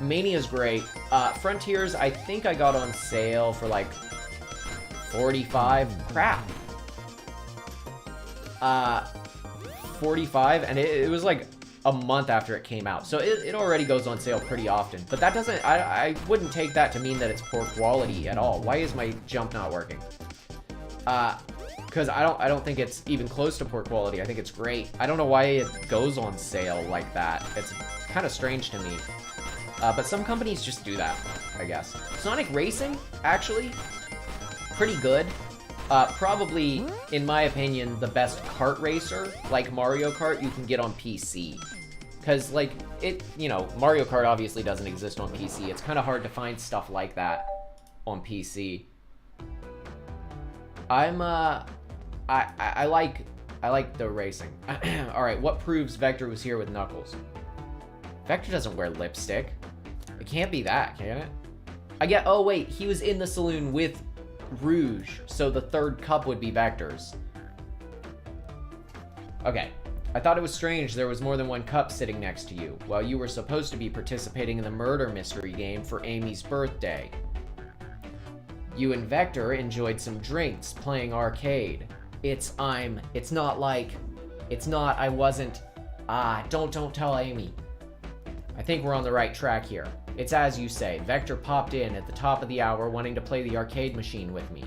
Mania's great. Frontiers, I think I got on sale for like 45. Crap. 45, and it was like a month after it came out. So it already goes on sale pretty often. But that doesn't, I wouldn't take that to mean that it's poor quality at all. Why is my jump not working? Because I don't think it's even close to poor quality. I think it's great. I don't know why it goes on sale like that. It's kind of strange to me. But some companies just do that, I guess. Sonic Racing, actually, pretty good. Probably, in my opinion, the best kart racer, like Mario Kart, you can get on PC. Because, like, you know, Mario Kart obviously doesn't exist on PC. It's kind of hard to find stuff like that on PC. I like the racing. Alright, what proves Vector was here with Knuckles? Vector doesn't wear lipstick. It can't be that, can it? Oh wait, he was in the saloon with Rouge, so the third cup would be Vector's. Okay. I thought it was strange there was more than one cup sitting next to you, while you were supposed to be participating in the murder mystery game for Amy's birthday. You and Vector enjoyed some drinks, playing arcade. Don't tell Amy. I think we're on the right track here. It's as you say, Vector popped in at the top of the hour wanting to play the arcade machine with me.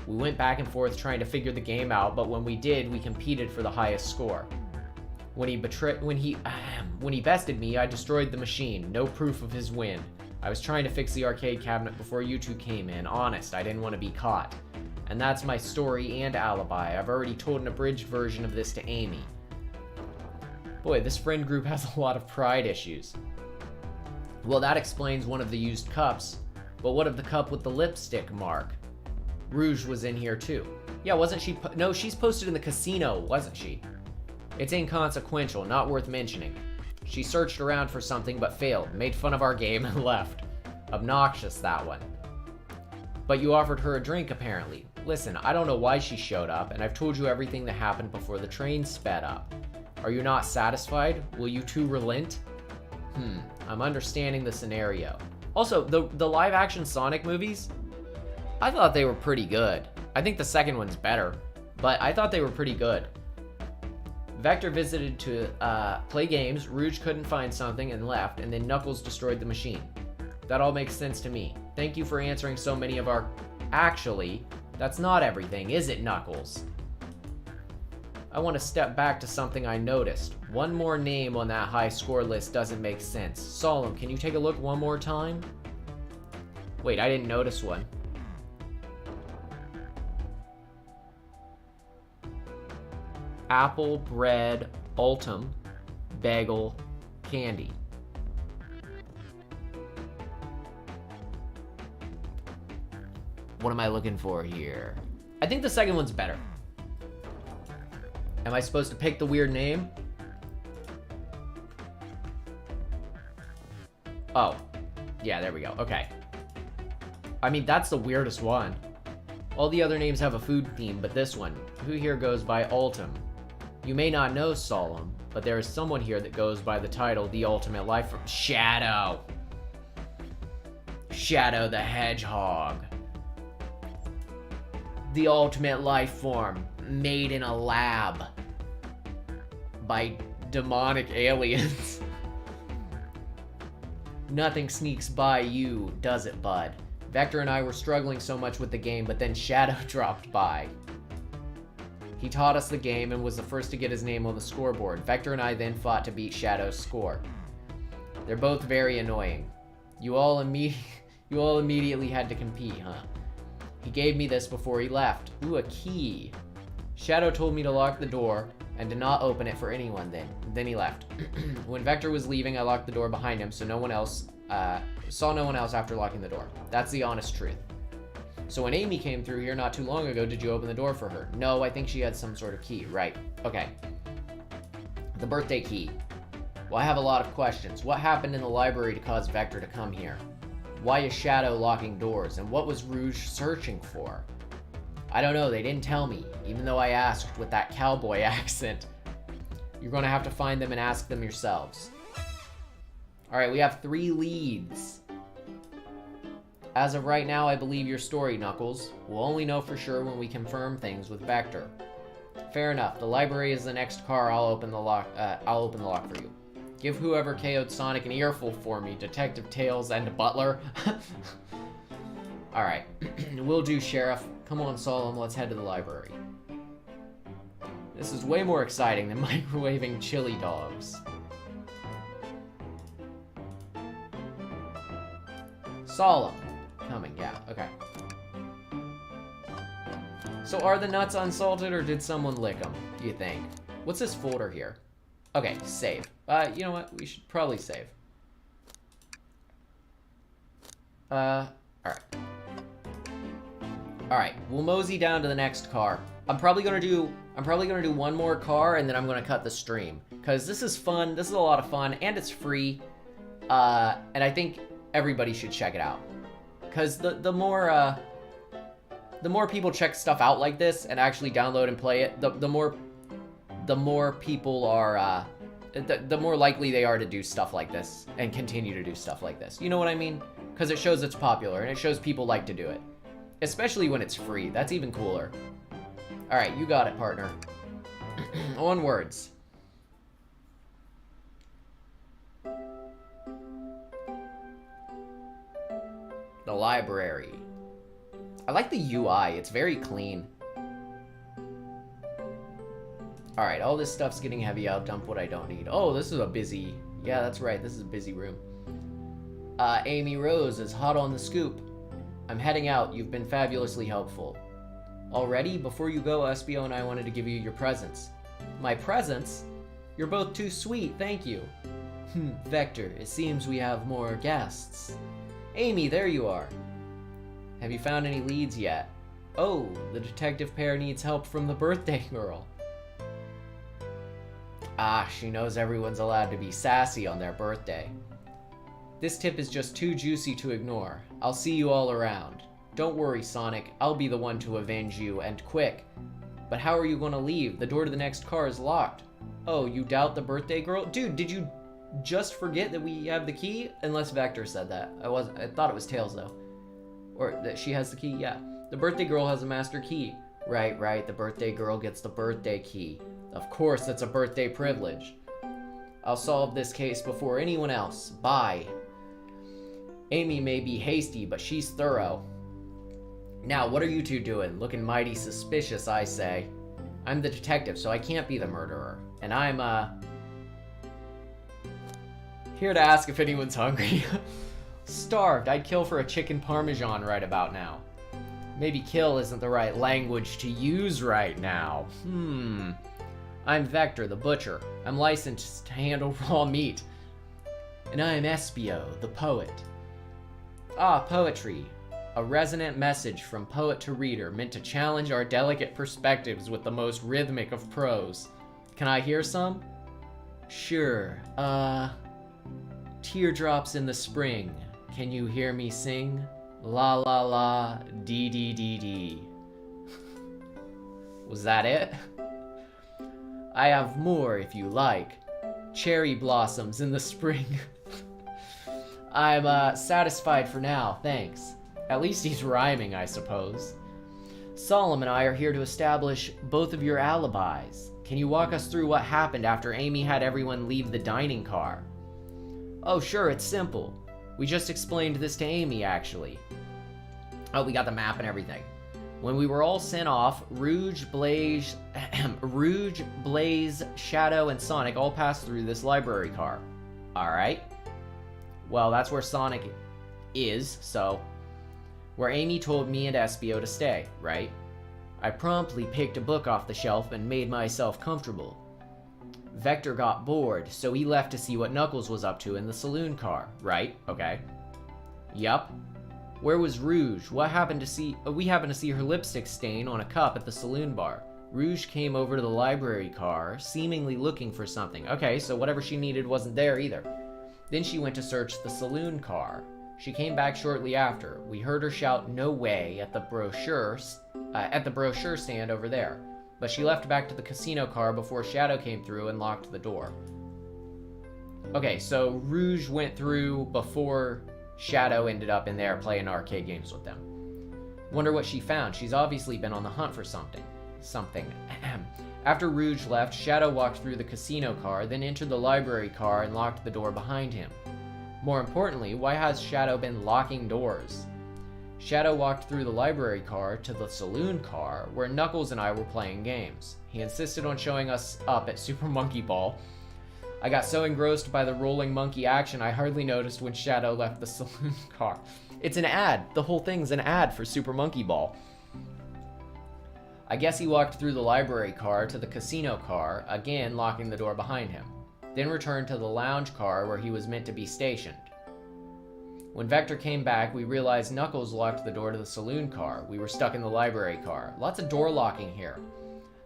We went back and forth trying to figure the game out, but when we did, we competed for the highest score. When he bested me, I destroyed the machine, no proof of his win. I was trying to fix the arcade cabinet before you two came in. Honest, I didn't want to be caught. And that's my story and alibi. I've already told an abridged version of this to Amy. Boy, this friend group has a lot of pride issues. Well, that explains one of the used cups. But what of the cup with the lipstick mark? Rouge was in here too. Yeah, wasn't she? No, she's posted in the casino, wasn't she? It's inconsequential, not worth mentioning. She searched around for something but failed, made fun of our game, and left. Obnoxious, that one. But you offered her a drink, apparently. Listen, I don't know why she showed up, and I've told you everything that happened before the train sped up. Are you not satisfied? Will you two relent? I'm understanding the scenario. Also, the live-action Sonic movies, I thought they were pretty good. I think the second one's better, but I thought they were pretty good. Vector visited to play games, Rouge couldn't find something and left, and then Knuckles destroyed the machine. That all makes sense to me. Thank you for answering so many of our... Actually, that's not everything, is it, Knuckles? I want to step back to something I noticed. One more name on that high score list doesn't make sense. Solemn, can you take a look one more time? Wait, I didn't notice one. Apple, bread, ultim, bagel, candy. What am I looking for here? I think the second one's better. Am I supposed to pick the weird name? Oh. Yeah, there we go. Okay. I mean, that's the weirdest one. All the other names have a food theme, but this one, who here goes by Ultim? You may not know Solemn, but there is someone here that goes by the title, The Ultimate Life Form. Shadow! Shadow the Hedgehog. The ultimate life form, made in a lab by demonic aliens. Nothing sneaks by you, does it, bud? Vector and I were struggling so much with the game, but then Shadow dropped by. He taught us the game and was the first to get his name on the scoreboard. Vector and I then fought to beat Shadow's score. They're both very annoying. You all immediately had to compete, huh? He gave me this before he left. Ooh, a key. Shadow told me to lock the door and to not open it for anyone then he left. When Vector was leaving, I locked the door behind him so no one else saw no one else after locking the door. That's the honest truth. So when Amy came through here not too long ago, did you open the door for her? No, I think she had some sort of key. Right. Okay. The birthday key. Well, I have a lot of questions. What happened in the library to cause Vector to come here? Why is Shadow locking doors? And what was Rouge searching for? I don't know, they didn't tell me, even though I asked with that cowboy accent. You're gonna have to find them and ask them yourselves. Alright, we have 3 leads. As of right now, I believe your story, Knuckles. We'll only know for sure when we confirm things with Vector. Fair enough, the library is the next car, I'll open the lock for you. Give whoever KO'd Sonic an earful for me, Detective Tails and Butler. Alright, will do, Sheriff. Come on, Solemn, let's head to the library. This is way more exciting than microwaving chili dogs. Solemn. Coming, yeah, okay. So are the nuts unsalted or did someone lick them, do you think? What's this folder here? Okay, save. You know what? We should probably save. Alright. Alright, we'll mosey down to the next car. I'm probably gonna do one more car and then I'm gonna cut the stream. Cause this is fun, this is a lot of fun, and it's free. And I think everybody should check it out. Cause the more people check stuff out like this and actually download and play it, the more people are, the more likely they are to do stuff like this and continue to do stuff like this. You know what I mean? Because it shows it's popular and it shows people like to do it. Especially when it's free. That's even cooler. Alright, you got it, partner. Onwards. The library. I like the UI. It's very clean. Alright, all this stuff's getting heavy. I'll dump what I don't need. Oh, this is a busy... Yeah, that's right. This is a busy room. Amy Rose is hot on the scoop. I'm heading out. You've been fabulously helpful. Already? Before you go, SBO and I wanted to give you your presents. My presents? You're both too sweet, thank you. Vector, it seems we have more guests. Amy, there you are. Have you found any leads yet? Oh, the detective pair needs help from the birthday girl. Ah, she knows everyone's allowed to be sassy on their birthday. This tip is just too juicy to ignore. I'll see you all around. Don't worry, Sonic. I'll be the one to avenge you, and quick. But how are you going to leave? The door to the next car is locked. Oh, you doubt the birthday girl? Dude, did you just forget that we have the key? Unless Vector said that. I thought it was Tails, though. Or that she has the key? Yeah. The birthday girl has a master key. Right. The birthday girl gets the birthday key. Of course, it's a birthday privilege. I'll solve this case before anyone else. Bye. Amy may be hasty, but she's thorough. Now, what are you two doing? Looking mighty suspicious, I say. I'm the detective, so I can't be the murderer. And I'm, here to ask if anyone's hungry. Starved. I'd kill for a chicken parmesan right about now. Maybe kill isn't the right language to use right now. I'm Vector, the butcher. I'm licensed to handle raw meat. And I am Espio, the poet. Ah, poetry. A resonant message from poet to reader meant to challenge our delicate perspectives with the most rhythmic of prose. Can I hear some? Sure. Teardrops in the spring. Can you hear me sing? La la la, dee dee dee dee. Was that it? I have more if you like. Cherry blossoms in the spring. I'm satisfied for now, thanks. At least he's rhyming, I suppose. Solemn and I are here to establish both of your alibis. Can you walk us through what happened after Amy had everyone leave the dining car? Oh, sure, it's simple. We just explained this to Amy, actually. Oh, we got the map and everything. When we were all sent off, Rouge, Blaze, Shadow, and Sonic all passed through this library car. Alright. Well, that's where Sonic is, so... Where Amy told me and Espio to stay, right? I promptly picked a book off the shelf and made myself comfortable. Vector got bored, so he left to see what Knuckles was up to in the saloon car, right? Okay. Yup. Where was Rouge? We happened to see her lipstick stain on a cup at the saloon bar. Rouge came over to the library car, seemingly looking for something. Okay, so whatever she needed wasn't there either. Then she went to search the saloon car. She came back shortly after. We heard her shout "No way" at the brochure stand over there. But she left back to the casino car before Shadow came through and locked the door. Okay, so Rouge went through before Shadow ended up in there playing arcade games with them. Wonder what she found. She's obviously been on the hunt for something. After Rouge left, Shadow walked through the casino car, then entered the library car and locked the door behind him. More importantly, why has Shadow been locking doors? Shadow walked through the library car to the saloon car, where Knuckles and I were playing games. He insisted on showing us up at Super Monkey Ball. I got so engrossed by the rolling monkey action, I hardly noticed when Shadow left the saloon car. It's an ad. The whole thing's an ad for Super Monkey Ball. I guess he walked through the library car to the casino car, again locking the door behind him. Then returned to the lounge car where he was meant to be stationed. When Vector came back, we realized Knuckles locked the door to the saloon car. We were stuck in the library car. Lots of door locking here.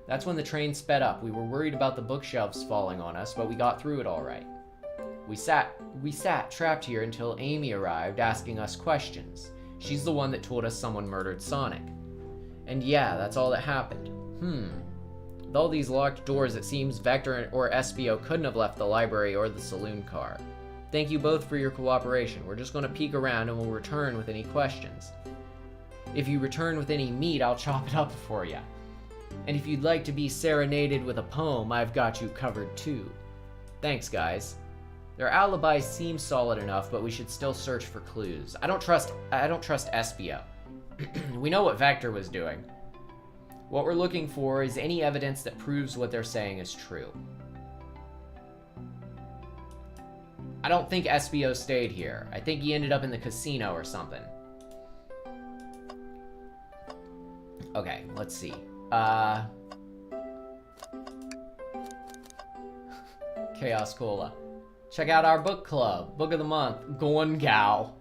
That's when the train sped up. We were worried about the bookshelves falling on us, but we got through it all right. We sat trapped here until Amy arrived, asking us questions. She's the one that told us someone murdered Sonic. And yeah, that's all that happened. With all these locked doors, it seems Vector or Espio couldn't have left the library or the saloon car. Thank you both for your cooperation. We're just going to peek around and we'll return with any questions. If you return with any meat, I'll chop it up for you. And if you'd like to be serenaded with a poem, I've got you covered too. Thanks, guys. Their alibis seem solid enough, but we should still search for clues. I don't trust Espio. We know what Vector was doing. What we're looking for is any evidence that proves what they're saying is true. I don't think Espio stayed here. I think he ended up in the casino or something. Okay, let's see. Chaos Cola. Check out our book club. Book of the month. Gone Gal.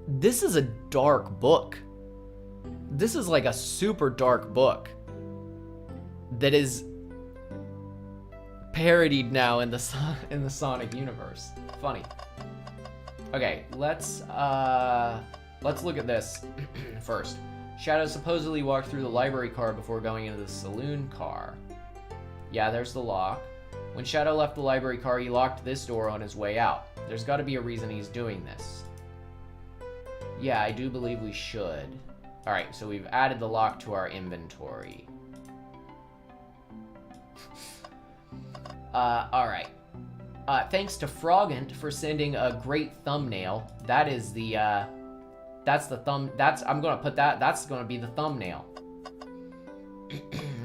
This is a dark book. This is like a super dark book that is parodied now in the Sonic universe. Funny. Okay, let's look at this first. Shadow supposedly walked through the library car before going into the saloon car. Yeah, there's the lock. When Shadow left the library car, he locked this door on his way out. There's got to be a reason he's doing this. Yeah, I do believe we should. Alright, so we've added the lock to our inventory. Alright. Thanks to Frogant for sending a great thumbnail. That is the, that's the I'm gonna put that's gonna be the thumbnail.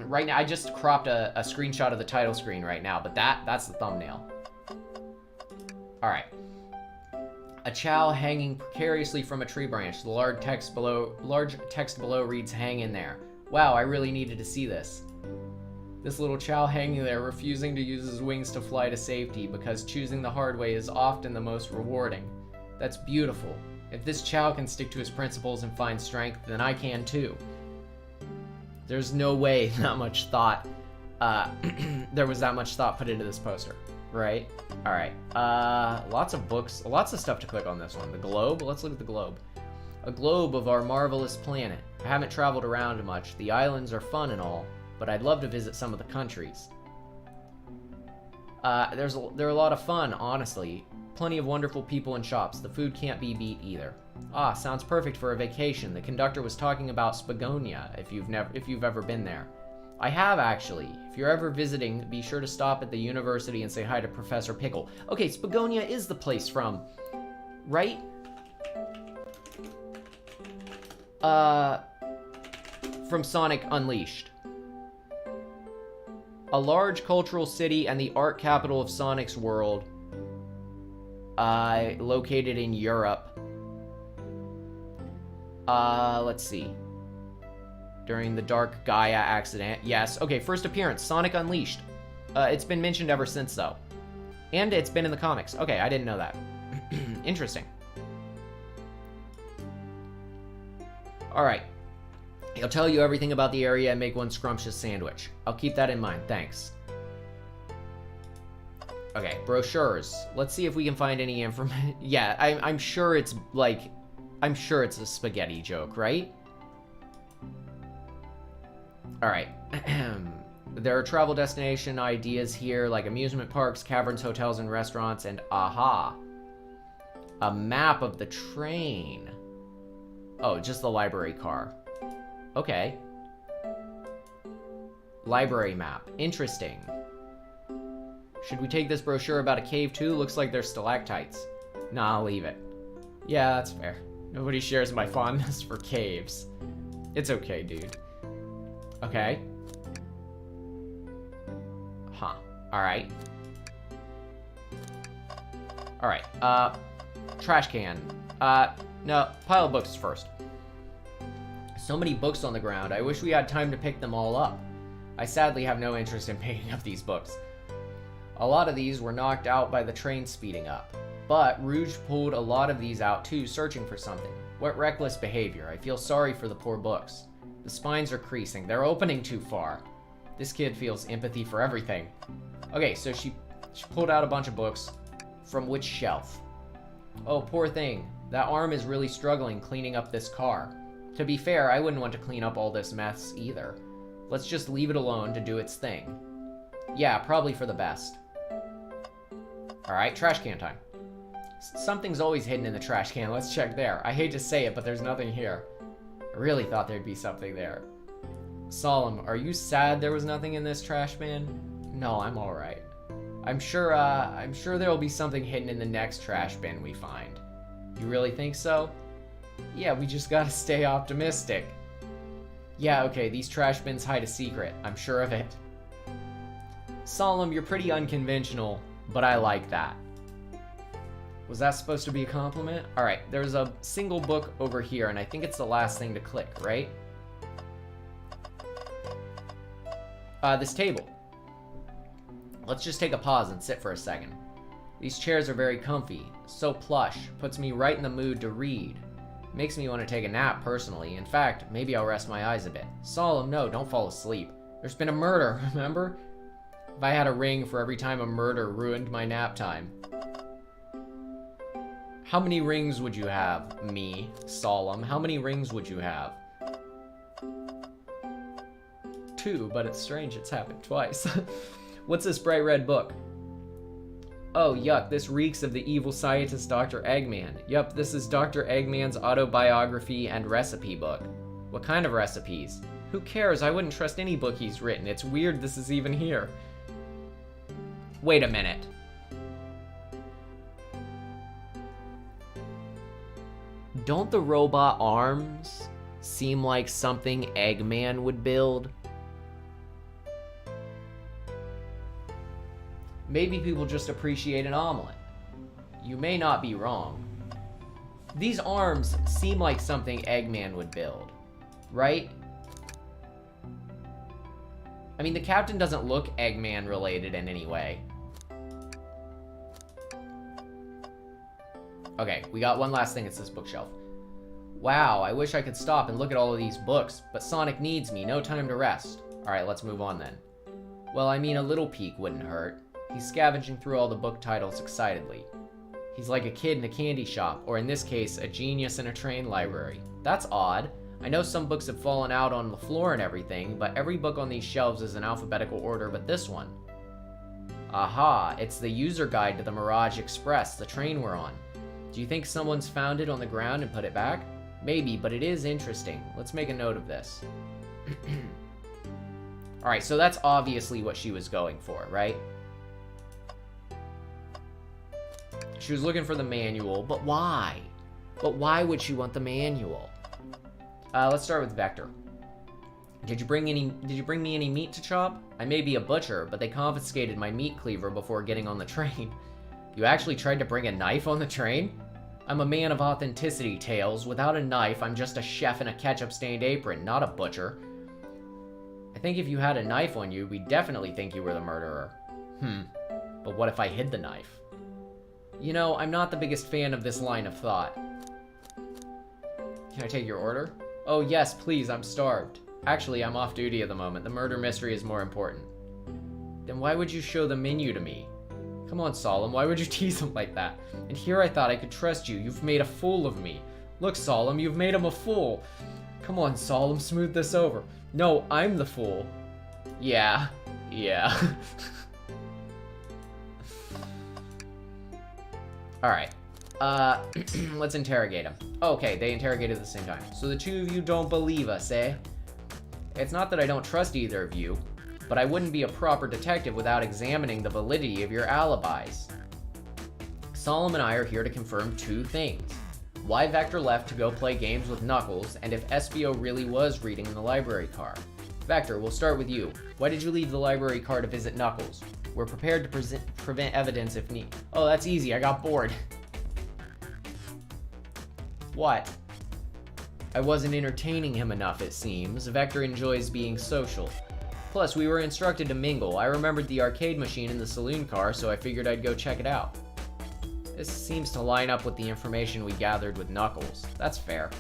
Right now, I just cropped a screenshot of the title screen right now, but that's the thumbnail. Alright. A chow hanging precariously from a tree branch. The large text below reads, "Hang in there." Wow, I really needed to see this. This little chow hanging there, refusing to use his wings to fly to safety, because choosing the hard way is often the most rewarding. That's beautiful. If this chow can stick to his principles and find strength, then I can too. There's no way that much thought, there was that much thought put into this poster, right? Alright, lots of books, lots of stuff to click on this one. The globe, let's look at the globe. A globe of our marvelous planet. I haven't traveled around much. The islands are fun and all, but I'd love to visit some of the countries. They're a lot of fun, honestly. Plenty of wonderful people and shops. The food can't be beat either. Ah, sounds perfect for a vacation. The conductor was talking about Spagonia, if you've ever been there. I have, actually. If you're ever visiting, be sure to stop at the university and say hi to Professor Pickle. Okay, Spagonia is the place from, right? From Sonic Unleashed. A large cultural city and the art capital of Sonic's world. Located in Europe. Let's see. During the Dark Gaia accident. Yes. Okay, first appearance, Sonic Unleashed. It's been mentioned ever since, though. And it's been in the comics. Okay, I didn't know that. Interesting. Alright. He'll tell you everything about the area and make one scrumptious sandwich. I'll keep that in mind, thanks. Okay, brochures. Let's see if we can find any information. Yeah, I'm sure it's like... I'm sure it's a spaghetti joke, right? Alright. There are travel destination ideas here, like amusement parks, caverns, hotels, and restaurants, and aha! A map of the train. Oh, just the library car. Okay. Library map. Interesting. Should we take this brochure about a cave too? Looks like there's stalactites. Nah, I'll leave it. Yeah, that's fair. Nobody shares my fondness for caves. It's okay, dude. Okay. Huh. Alright. Alright, trash can. No, pile of books first. So many books on the ground, I wish we had time to pick them all up. I sadly have no interest in picking up these books. A lot of these were knocked out by the train speeding up. But Rouge pulled a lot of these out too, searching for something. What reckless behavior. I feel sorry for the poor books. The spines are creasing. They're opening too far. This kid feels empathy for everything. Okay, so she pulled out a bunch of books. From which shelf? Oh, poor thing. That arm is really struggling cleaning up this car. To be fair, I wouldn't want to clean up all this mess either. Let's just leave it alone to do its thing. Yeah, probably for the best. Alright, trash can time. Something's always hidden in the trash can. Let's check there. I hate to say it, but there's nothing here. I really thought there'd be something there. Solemn, are you sad there was nothing in this trash bin? No, I'm alright. I'm sure there'll be something hidden in the next trash bin we find. You really think so? Yeah, we just gotta stay optimistic. Yeah, okay, these trash bins hide a secret. I'm sure of it. Solemn, you're pretty unconventional, but I like that. Was that supposed to be a compliment? Alright, there's a single book over here, and I think it's the last thing to click, right? This table. Let's just take a pause and sit for a second. These chairs are very comfy, so plush, puts me right in the mood to read. Makes me want to take a nap, personally. In fact, maybe I'll rest my eyes a bit. Solemn, no, don't fall asleep. There's been a murder, remember? If I had a ring for every time a murder ruined my nap time. How many rings would you have, me, Solemn? How many rings would you have? 2, but it's strange it's happened twice. What's this bright red book? Oh, yuck, this reeks of the evil scientist Dr. Eggman. Yup, this is Dr. Eggman's autobiography and recipe book. What kind of recipes? Who cares? I wouldn't trust any book he's written. It's weird this is even here. Wait a minute. Don't the robot arms seem like something Eggman would build? Maybe people just appreciate an omelet. You may not be wrong. These arms seem like something Eggman would build, right? I mean, the captain doesn't look Eggman related in any way. Okay, we got one last thing. It's this bookshelf. Wow, I wish I could stop and look at all of these books, but Sonic needs me. No time to rest. Alright, let's move on then. Well, I mean, a little peek wouldn't hurt. He's scavenging through all the book titles excitedly. He's like a kid in a candy shop, or in this case, a genius in a train library. That's odd. I know some books have fallen out on the floor and everything, but every book on these shelves is in alphabetical order but this one. Aha, it's the user guide to the Mirage Express, the train we're on. Do you think someone's found it on the ground and put it back? Maybe, but it is interesting. Let's make a note of this. Alright, so that's obviously what she was going for, right? She was looking for the manual, but why? But why would she want the manual? Let's start with Vector. Did you bring me any meat to chop? I may be a butcher, but they confiscated my meat cleaver before getting on the train. You actually tried to bring a knife on the train? I'm a man of authenticity, Tails. Without a knife, I'm just a chef in a ketchup-stained apron, not a butcher. I think if you had a knife on you, we'd definitely think you were the murderer. But what if I hid the knife? You know, I'm not the biggest fan of this line of thought. Can I take your order? Oh yes, please, I'm starved. Actually, I'm off duty at the moment. The murder mystery is more important. Then why would you show the menu to me? Come on, Solemn, why would you tease him like that? And here I thought I could trust you. You've made a fool of me. Look, Solemn, you've made him a fool. Come on, Solemn, smooth this over. No, I'm the fool. Yeah. Alright. Let's interrogate him. Okay, they interrogated at the same time. So the two of you don't believe us, eh? It's not that I don't trust either of you, but I wouldn't be a proper detective without examining the validity of your alibis. Solemn and I are here to confirm 2 things. Why Vector left to go play games with Knuckles, and if SBO really was reading in the library car. Vector, we'll start with you. Why did you leave the library car to visit Knuckles? We're prepared to prevent evidence if need. Oh, that's easy. I got bored. What? I wasn't entertaining him enough, it seems. Vector enjoys being social. Plus, we were instructed to mingle. I remembered the arcade machine in the saloon car, so I figured I'd go check it out. This seems to line up with the information we gathered with Knuckles. That's fair.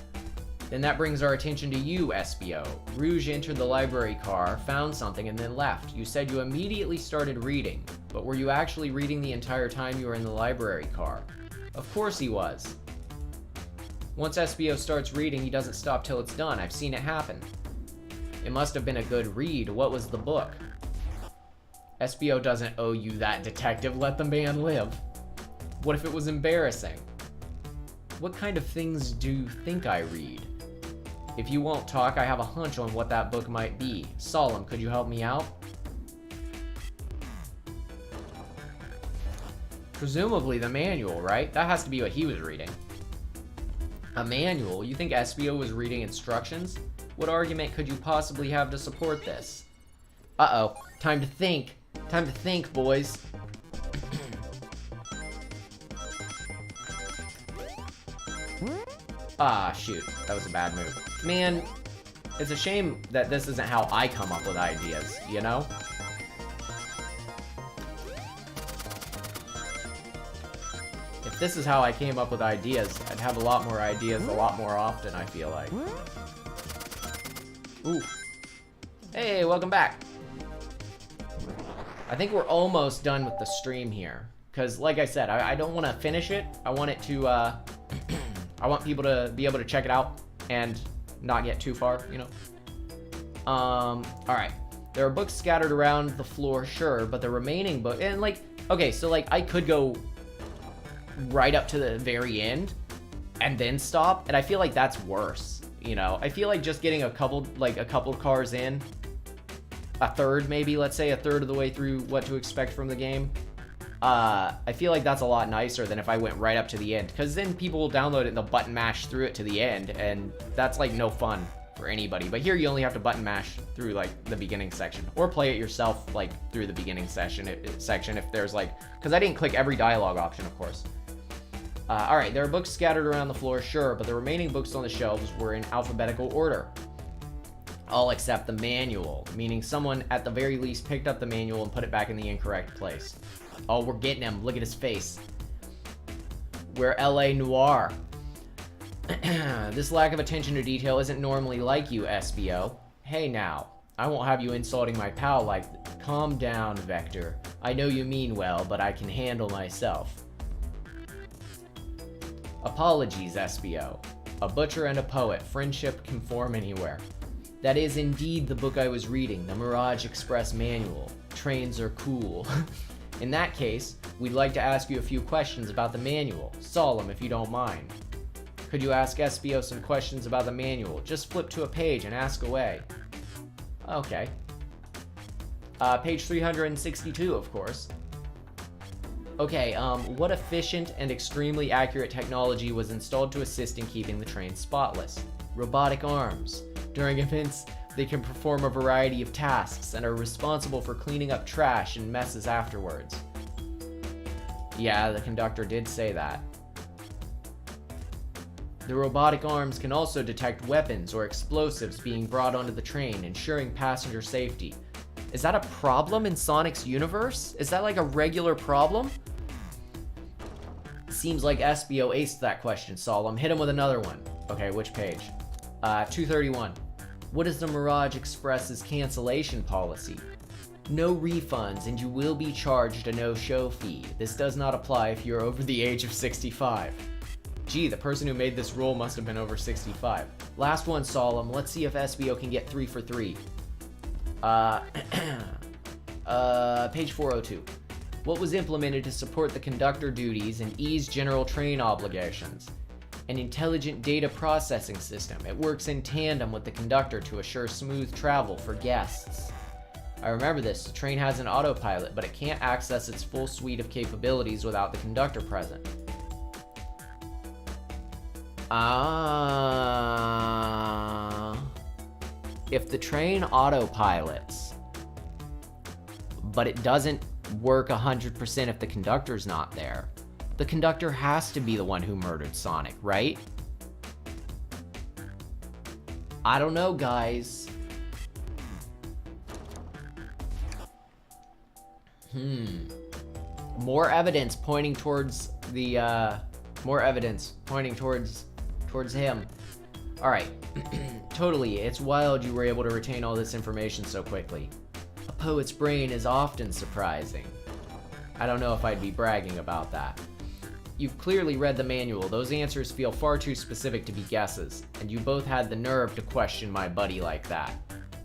Then that brings our attention to you, SBO. Rouge entered the library car, found something, and then left. You said you immediately started reading, but were you actually reading the entire time you were in the library car? Of course he was. Once SBO starts reading, he doesn't stop till it's done. I've seen it happen. It must have been a good read. What was the book? SBO doesn't owe you that, detective. Let the man live. What if it was embarrassing? What kind of things do you think I read? If you won't talk, I have a hunch on what that book might be. Solemn, could you help me out? Presumably the manual, right? That has to be what he was reading. A manual? You think SBO was reading instructions? What argument could you possibly have to support this? Uh-oh. Time to think. Time to think, boys. Ah, shoot. That was a bad move. Man, it's a shame that this isn't how I come up with ideas, you know? If if this is how I came up with ideas, I'd have a lot more ideas a lot more often, I feel like. Ooh. Hey, welcome back. I think we're almost done with the stream here. Because, like I said, I don't want to finish it. I want it to, I want people to be able to check it out and not get too far, you know? Alright. There are books scattered around the floor, sure, but the remaining book... And, like, okay, so, like, I could go right up to the very end and then stop, and I feel like that's worse, you know? I feel like just getting a couple cars in, a third maybe, let's say a third of the way through What to Expect from the Game, I feel like that's a lot nicer than if I went right up to the end, because then people will download it and they'll button mash through it to the end, and that's, like, no fun for anybody. But here you only have to button mash through, like, the beginning section, or play it yourself, like, through the beginning section if there's, like, because I didn't click every dialogue option, of course. Alright, there are books scattered around the floor, sure, but the remaining books on the shelves were in alphabetical order. All except the manual, meaning someone at the very least picked up the manual and put it back in the incorrect place. Oh, we're getting him. Look at his face. We're LA Noir. This lack of attention to detail isn't normally like you, SBO. Hey now, I won't have you insulting my pal like... Calm down, Vector. I know you mean well, but I can handle myself. Apologies, SBO. A butcher and a poet. Friendship can form anywhere. That is indeed the book I was reading, the Mirage Express Manual. Trains are cool. In that case, we'd like to ask you a few questions about the manual. Solemn, if you don't mind. Could you ask SBO some questions about the manual? Just flip to a page and ask away. Okay. Page 362, of course. Okay, what efficient and extremely accurate technology was installed to assist in keeping the train spotless? Robotic arms. During events, they can perform a variety of tasks and are responsible for cleaning up trash and messes afterwards. Yeah, the conductor did say that. The robotic arms can also detect weapons or explosives being brought onto the train, ensuring passenger safety. Is that a problem in Sonic's universe? Is that like a regular problem? Seems like SBO aced that question, Solemn. Hit him with another one. Okay, which page? 231. What is the Mirage Express's cancellation policy? No refunds, and you will be charged a no-show fee. This does not apply if you're over the age of 65. Gee, the person who made this rule must have been over 65. Last one, Solemn. Let's see if SBO can get 3 for 3. Page 402. What was implemented to support the conductor duties and ease general train obligations? An intelligent data processing system. It works in tandem with the conductor to assure smooth travel for guests. I remember this. The train has an autopilot, but it can't access its full suite of capabilities without the conductor present. If the train autopilots, but it doesn't work 100% if the conductor's not there, the conductor has to be the one who murdered Sonic, right? I don't know, guys. More evidence pointing towards the, more evidence pointing towards him. Alright. Totally, it's wild you were able to retain all this information so quickly. A poet's brain is often surprising. I don't know if I'd be bragging about that. You've clearly read the manual. Those answers feel far too specific to be guesses, and you both had the nerve to question my buddy like that.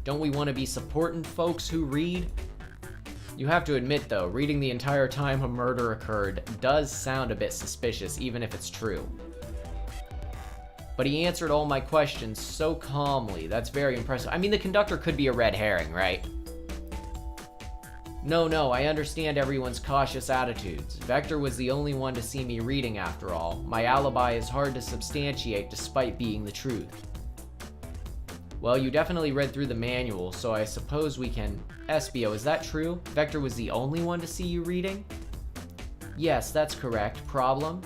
Don't we want to be supporting folks who read? You have to admit, though, reading the entire time a murder occurred does sound a bit suspicious, even if it's true. But he answered all my questions so calmly. That's very impressive. I mean, the conductor could be a red herring, right? No, I understand everyone's cautious attitudes. Vector was the only one to see me reading after all. My alibi is hard to substantiate despite being the truth. Well, you definitely read through the manual, so I suppose we can... SBO, is that true? Vector was the only one to see you reading? Yes, that's correct. Problem?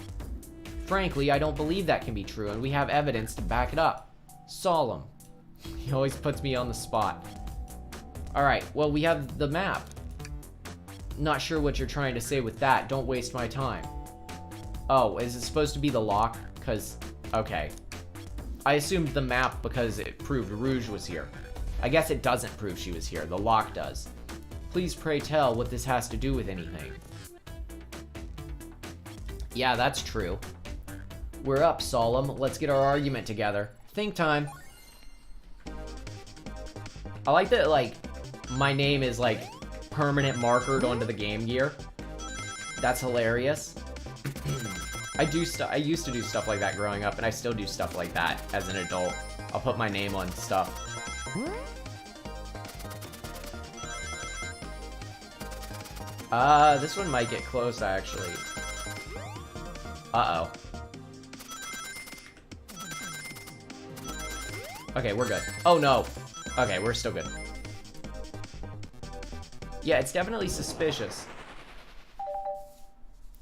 Frankly, I don't believe that can be true, and we have evidence to back it up. Solemn. He always puts me on the spot. Alright, well, we have the map. Not sure what you're trying to say with that. Don't waste my time. Oh, is it supposed to be the lock? Because, okay. I assumed the map because it proved Rouge was here. I guess it doesn't prove she was here. The lock does. Please pray tell what this has to do with anything. Yeah, that's true. We're up, Solemn. Let's get our argument together. Think time. I like that, like, my name is, like, permanent markered onto the Game Gear. That's hilarious. I used to do stuff like that growing up, and I still do stuff like that as an adult. I'll put my name on stuff. This one might get close, actually. Uh-oh. Okay, we're good. Oh, no. Okay, we're still good. Yeah, it's definitely suspicious.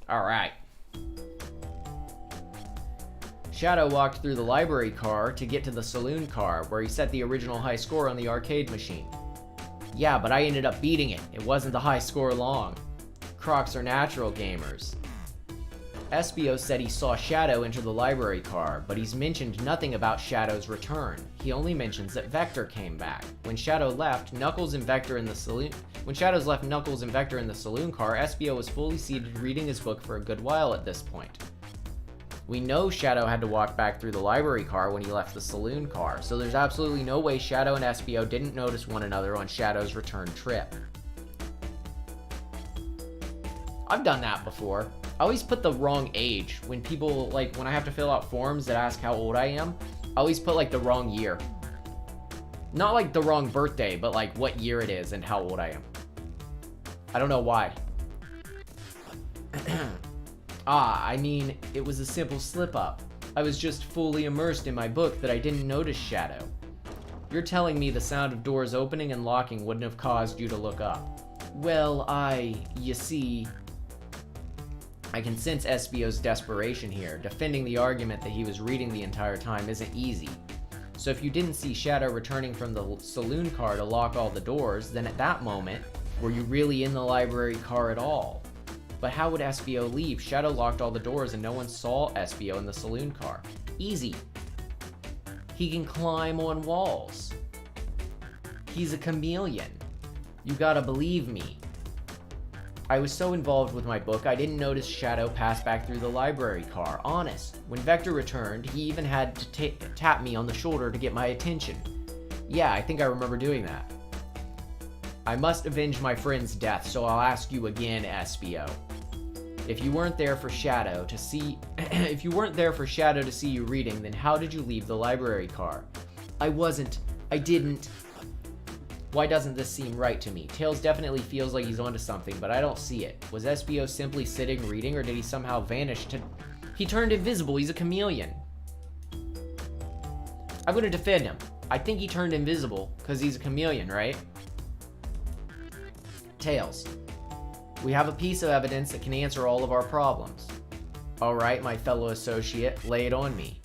Alright. Shadow walked through the library car to get to the saloon car, where he set the original high score on the arcade machine. Yeah, but I ended up beating it. It wasn't the high score long. Crocs are natural gamers. Espio said he saw Shadow enter the library car, but he's mentioned nothing about Shadow's return. He only mentions that Vector came back. When Shadows left Knuckles and Vector in the saloon car, Espio was fully seated reading his book for a good while at this point. We know Shadow had to walk back through the library car when he left the saloon car, so there's absolutely no way Shadow and Espio didn't notice one another on Shadow's return trip. I've done that before. I always put the wrong age when people, like, when I have to fill out forms that ask how old I am, I always put, like, the wrong year. Not, like, the wrong birthday, but, like, what year it is and how old I am. I don't know why. I mean, it was a simple slip-up. I was just fully immersed in my book that I didn't notice Shadow. You're telling me the sound of doors opening and locking wouldn't have caused you to look up. Well, you see... I can sense Espio's desperation here. Defending the argument that he was reading the entire time isn't easy. So if you didn't see Shadow returning from the saloon car to lock all the doors, then at that moment, were you really in the library car at all? But how would Espio leave? Shadow locked all the doors and no one saw Espio in the saloon car. Easy. He can climb on walls. He's a chameleon. You gotta believe me. I was so involved with my book, I didn't notice Shadow pass back through the library car. Honest. When Vector returned, he even had to tap me on the shoulder to get my attention. Yeah, I think I remember doing that. I must avenge my friend's death, so I'll ask you again, Espio. If you weren't there for Shadow to see you reading, then how did you leave the library car? I wasn't. I didn't. Why doesn't this seem right to me? Tails definitely feels like he's onto something, but I don't see it. Was Espio simply sitting reading, or did he somehow vanish to... He turned invisible, he's a chameleon. I'm gonna defend him. I think he turned invisible, because he's a chameleon, right? Tails. We have a piece of evidence that can answer all of our problems. Alright, my fellow associate, lay it on me.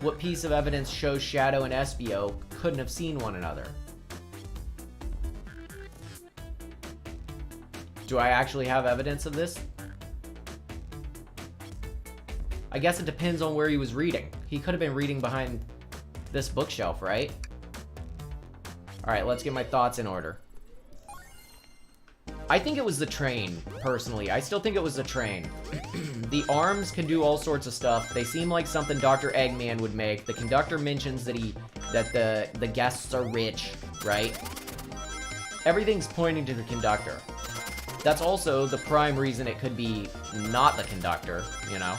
What piece of evidence shows Shadow and Espio couldn't have seen one another? Do I actually have evidence of this? I guess it depends on where he was reading. He could have been reading behind this bookshelf, right? Alright, let's get my thoughts in order. I think it was the train, personally. I still think it was the train. The arms can do all sorts of stuff. They seem like something Dr. Eggman would make. The conductor mentions that the guests are rich, right? Everything's pointing to the conductor. That's also the prime reason it could be not the conductor, you know?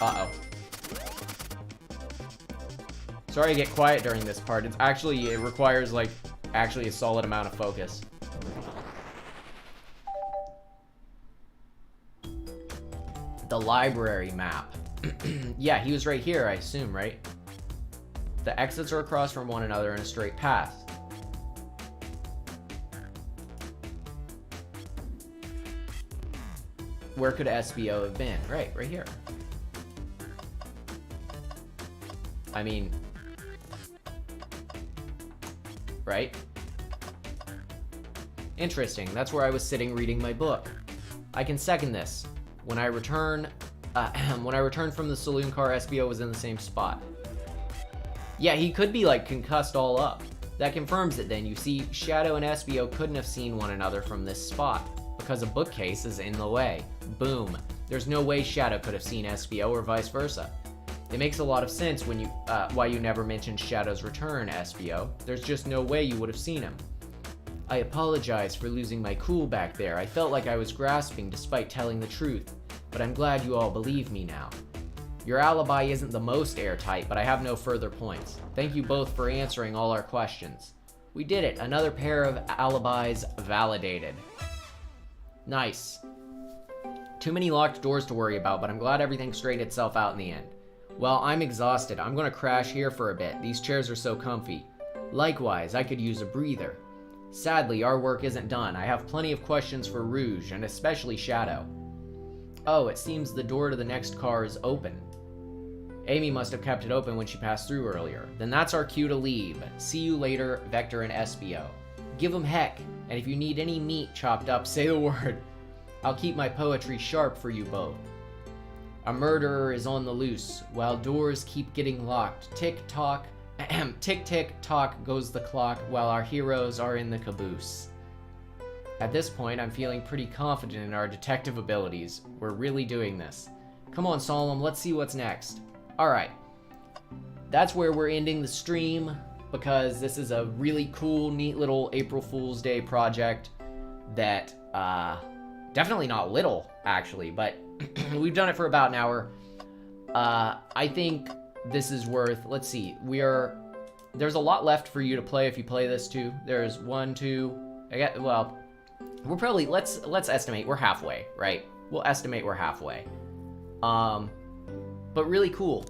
Uh-oh. Sorry I get quiet during this part. It requires, like, actually a solid amount of focus. The library map. Yeah, he was right here, I assume, right? The exits are across from one another in a straight path. Where could Espio have been? Right here. I mean... right? Interesting, that's where I was sitting reading my book. I can second this. When I return from the saloon car, SBO was in the same spot. Yeah, he could be like concussed all up. That confirms it then. You see, Shadow and SBO couldn't have seen one another from this spot because a bookcase is in the way. Boom. There's no way Shadow could have seen SBO or vice versa. It makes a lot of sense when why you never mentioned Shadow's return, SBO. There's just no way you would have seen him. I apologize for losing my cool back there. I felt like I was grasping despite telling the truth, but I'm glad you all believe me now. Your alibi isn't the most airtight, but I have no further points. Thank you both for answering all our questions. We did it. Another pair of alibis validated. Nice. Too many locked doors to worry about, but I'm glad everything straightened itself out in the end. Well, I'm exhausted. I'm gonna crash here for a bit. These chairs are so comfy. Likewise, I could use a breather. Sadly, our work isn't done. I have plenty of questions for Rouge, and especially Shadow. Oh, it seems the door to the next car is open. Amy must have kept it open when she passed through earlier. Then that's our cue to leave. See you later, Vector and SBO. Give 'em heck, and if you need any meat chopped up, say the word. I'll keep my poetry sharp for you both. A murderer is on the loose, while doors keep getting locked. Tick-tock, tick-tick-tock goes the clock, while our heroes are in the caboose. At this point, I'm feeling pretty confident in our detective abilities. We're really doing this. Come on, Solemn, let's see what's next. Alright. That's where we're ending the stream, because this is a really cool, neat little April Fool's Day project that, definitely not little, actually, but we've done it for about an hour. I think this is worth, let's see, there's a lot left for you to play if you play this too. There's 1, 2, we're probably, let's estimate we're halfway, right? We'll estimate we're halfway. But really cool.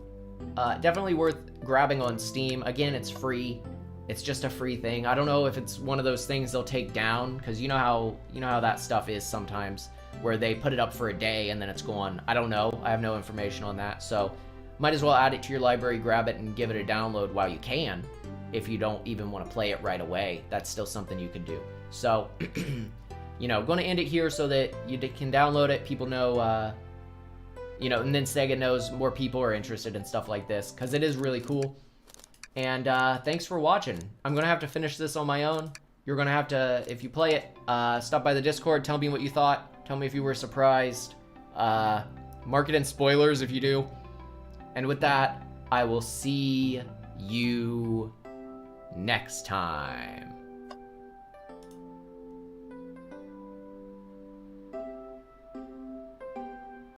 Definitely worth grabbing on Steam. Again, it's free. It's just a free thing. I don't know if it's one of those things they'll take down, because you know how that stuff is sometimes, where they put it up for a day and then it's gone. I don't know. I have no information on that. So might as well add it to your library, grab it, and give it a download while you can. If you don't even want to play it right away, that's still something you can do. So, going to end it here so that you can download it. People know, and then Sega knows more people are interested in stuff like this, because it is really cool. And thanks for watching. I'm going to have to finish this on my own. You're going to have to, if you play it, stop by the Discord, tell me what you thought. Tell me if you were surprised. Mark it in spoilers if you do. And with that, I will see you next time.